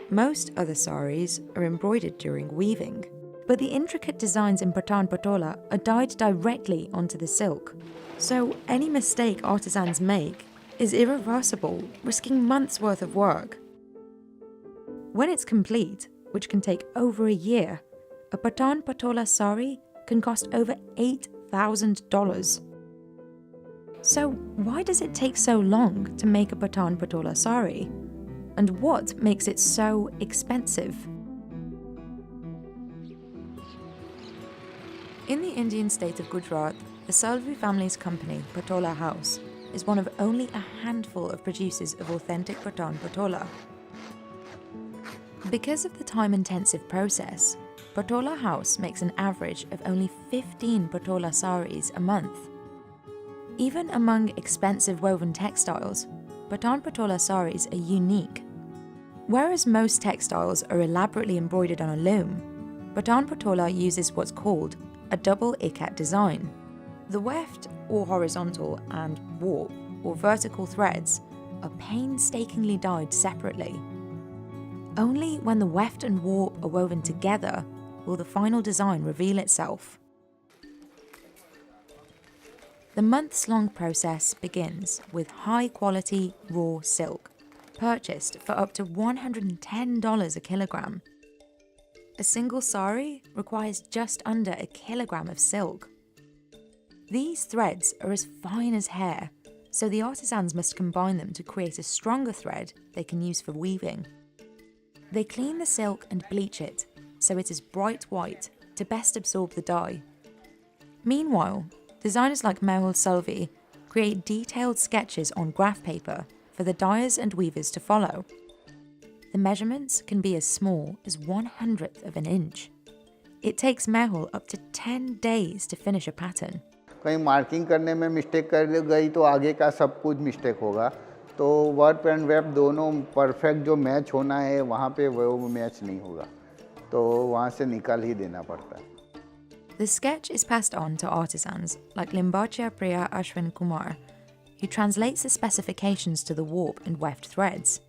Most other saris are embroidered during weaving, but the intricate designs in Patan Patola are dyed directly onto the silk. So any mistake artisans make is irreversible, risking months' worth of work. When it's complete, which can take over a year, a Patan Patola sari can cost over $8,000. So why does it take so long to make a Patan Patola sari? And what makes it so expensive? In the Indian state of Gujarat, the Salvi family's company, Patola House, is one of only a handful of producers of authentic Patan Patola. Because of the time-intensive process, Patola House makes an average of only 15 Patola saris a month. Even among expensive woven textiles, Patan Patola saris are unique. Whereas most textiles are elaborately embroidered on a loom, Patan Patola uses what's called a double ikat design. The weft, or horizontal, and warp, or vertical threads are painstakingly dyed separately. Only when the weft and warp are woven together will the final design reveal itself. The months-long process begins with high-quality raw silk, purchased for up to $110 a kilogram. A single sari requires just under a kilogram of silk. These threads are as fine as hair, so the artisans must combine them to create a stronger thread they can use for weaving. They clean the silk and bleach it, so it is bright white to best absorb the dye. Meanwhile, designers like Mehul Salvi create detailed sketches on graph paper for the dyers and weavers to follow. The measurements can be as small as 1/100th of an inch. It takes Mehul up to 10 days to finish a pattern. कहीं marking करने में mistake कर गई तो आगे का सब कुछ मिस्टेक होगा, तो वर्प एंड वेब दोनों परफेक्ट जो मैच होना है वहाँ पे वो मैच नहीं होगा, तो वहाँ से निकाल ही देना पड़ता है. The sketch is passed on to artisans like Limbachya Priya Ashwin Kumar, who translates the specifications to the warp and weft threads.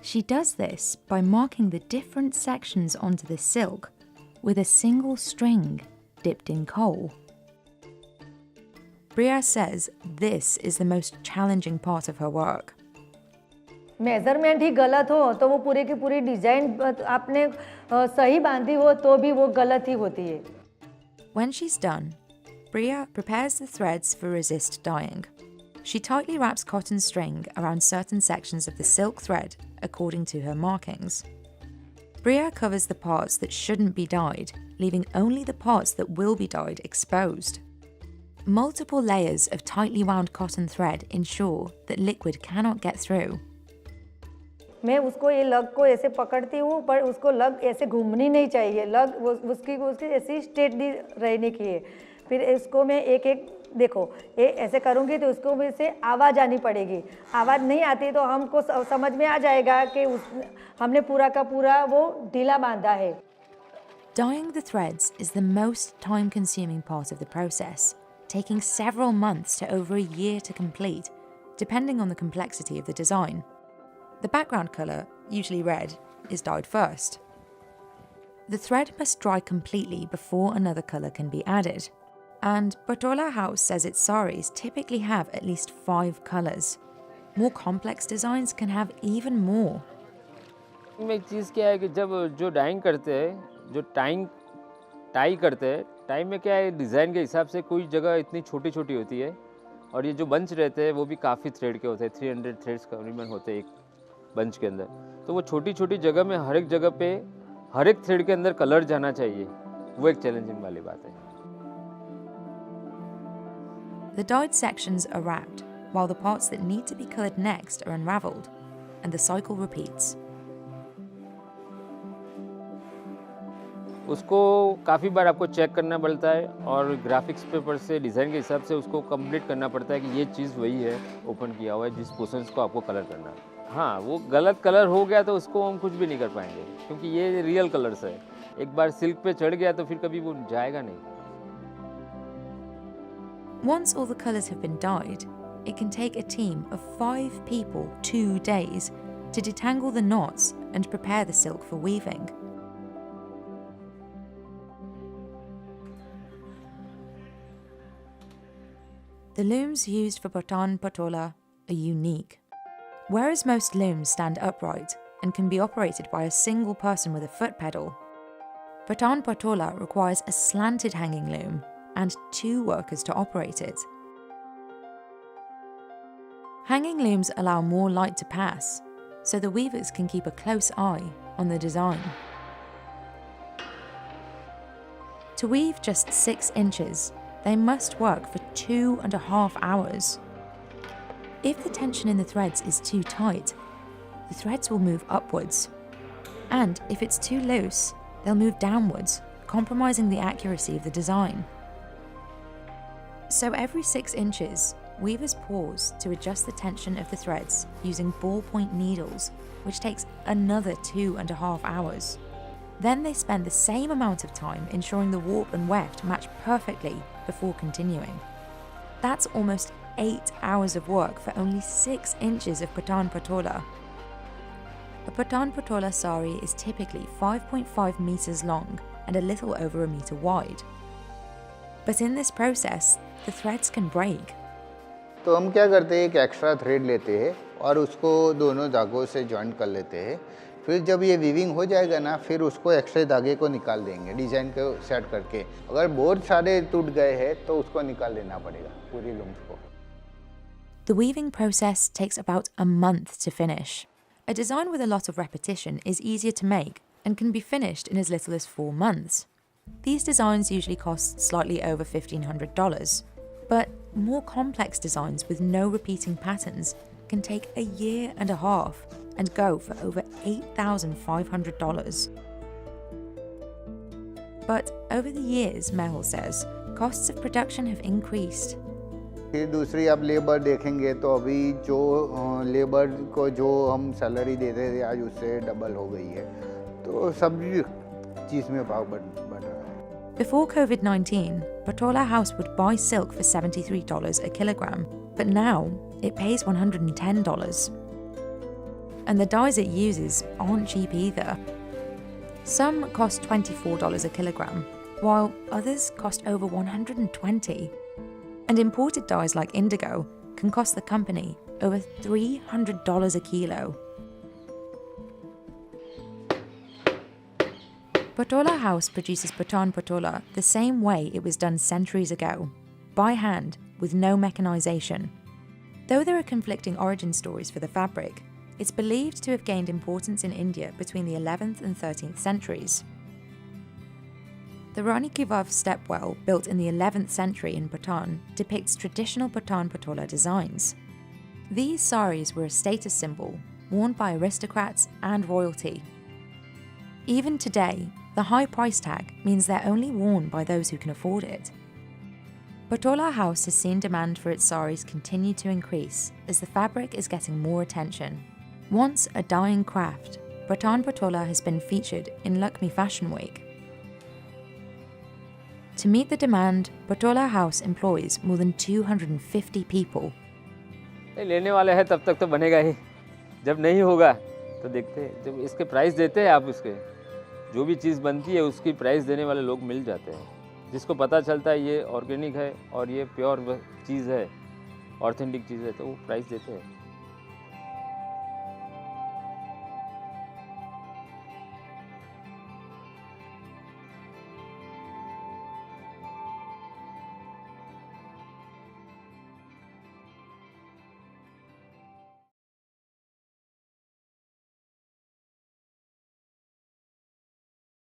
She does this by marking the different sections onto the silk with a single string dipped in coal. Priya says this is the most challenging part of her work. Measurement ही गलत हो तो वो पूरे की पूरी design आपने सही बांधी हो तो भी वो गलत ही होती है. When she's done, Priya prepares the threads for resist dyeing. She tightly wraps cotton string around certain sections of the silk thread according to her markings. Priya covers the parts that shouldn't be dyed, leaving only the parts that will be dyed exposed. Multiple layers of tightly wound cotton thread ensure that liquid cannot get through. मैं उसको ये लग को ऐसे पकड़ती हूँ, पर उसको लग ऐसे घूमनी नहीं चाहिए, लग उसकी ऐसी स्ट्रेट रहने की है। फिर इसको मैं एक एक देखो ये ऐसे करूँगी तो उसको में से आवाज़ आनी पड़ेगी, आवाज़ नहीं आती तो हमको समझ में आ जाएगा कि हमने पूरा का पूरा वो ढीला बांधा है। Dyeing the threads is the most time-consuming part of the process, taking several months to over a year to complete, depending on the complexity of the design. The background colour, usually red, is dyed first. The thread must dry completely before another colour can be added. And Patola House says its saris typically have at least 5 colours. More complex designs can have even more. में एक चीज़ क्या है कि जब जो dying करते हैं, जो टाई करते हैं, टाई में क्या है डिज़ाइन के हिसाब से कोई जगह इतनी छोटी छोटी होती है और ये जो बंच रहते हैं वो भी काफ़ी थ्रेड के होते हैं, 300 थ्रेड्स करीबन होते हैं एक बंच के अंदर। तो वो छोटी छोटी जगह में हर एक जगह पे हर एक थ्रेड के अंदर कलर जाना चाहिए, वो एक चैलेंजिंग वाली बात है। The dyed sections are wrapped, while the parts that need to be coloured next are unravelled, and the cycle repeats. उसको काफ़ी बार आपको चेक करना पड़ता है और ग्राफिक्स पेपर से डिज़ाइन के हिसाब से उसको कंप्लीट करना पड़ता है कि ये चीज़ वही है ओपन किया हुआ है जिस पोर्शंस को आपको कलर करना है। हाँ, वो गलत कलर हो गया तो उसको हम कुछ भी नहीं कर पाएंगे क्योंकि ये रियल कलर्स है। एक बार सिल्क पे चढ़ गया तो फिर कभी वो जाएगा नहीं। Once all the colours have been dyed, it can take a team of 5 people 2 days to detangle the knots and prepare the silk for weaving. The looms used for Patan Patola are unique. Whereas most looms stand upright and can be operated by a single person with a foot pedal, Patan Patola requires a slanted hanging loom and 2 workers to operate it. Hanging looms allow more light to pass, so the weavers can keep a close eye on the design. To weave just 6 inches, they must work for 2.5 hours. If the tension in the threads is too tight, the threads will move upwards. And if it's too loose, they'll move downwards, compromising the accuracy of the design. So every 6 inches, weavers pause to adjust the tension of the threads using ballpoint needles, which takes another 2.5 hours. Then they spend the same amount of time ensuring the warp and weft match perfectly before continuing. That's almost 8 hours of work for only 6 inches of Patan Patola. A Patan Patola sari is typically 5.5 meters long and a little over a meter wide. But in this process, the threads can break. तो हम क्या करते हैं, एक extra thread लेते हैं और उसको दोनों धागों से जॉइंट कर लेते हैं। फिर जब ये वीविंग हो जाएगा ना, फिर उसको एक्स्ट्रा धागे को निकाल देंगे डिज़ाइन को सेट करके। अगर बहुत सारे टूट गए हैं तो उसको निकाल देना पड़ेगा पूरी लूम्स को। The weaving process takes about a month to finish. A design with a lot of repetition is easier to make and can be finished in as little as 4 months. These designs usually cost slightly over $1,500, but more complex designs with no repeating patterns can take a year and a half and go for over $8,500. But over the years, Mehul says, costs of production have increased. फिर दूसरी आप labour देखेंगे तो अभी जो labour को जो हम सैलरी देते थे आज उससे डबल हो गई है, तो सब चीज़ में भाव बढ़ रहा है। Before COVID-19, Patola House would buy silk for $73 a kilogram, but now it pays $110. And the dyes it uses aren't cheap either. Some cost $24 a kilogram, while others cost over $120. And imported dyes like indigo can cost the company over $300 a kilo. Patola House produces Patan Patola the same way it was done centuries ago, by hand, with no mechanisation. Though there are conflicting origin stories for the fabric, it's believed to have gained importance in India between the 11th and 13th centuries. The Rani Ki Vav stepwell, built in the 11th century in Patan, depicts traditional Patan Patola designs. These saris were a status symbol, worn by aristocrats and royalty. Even today, the high price tag means they're only worn by those who can afford it. Patola House has seen demand for its saris continue to increase as the fabric is getting more attention. Once a dying craft, Rattan Patola has been featured in Lakme Fashion Week. To meet the demand, Patola House employs more than 250 people. लेने वाले हैं तब तक तो बनेगा ही, जब नहीं होगा तो देखते हैं, जब इसके प्राइस देते हैं आप उसके, जो भी चीज़ बनती है उसकी प्राइस देने वाले लोग मिल जाते हैं, जिसको पता चलता है ये ऑर्गेनिक है और ये प्योर चीज़ है, ऑथेंटिक चीज़ है, तो वो प्राइस देते हैं।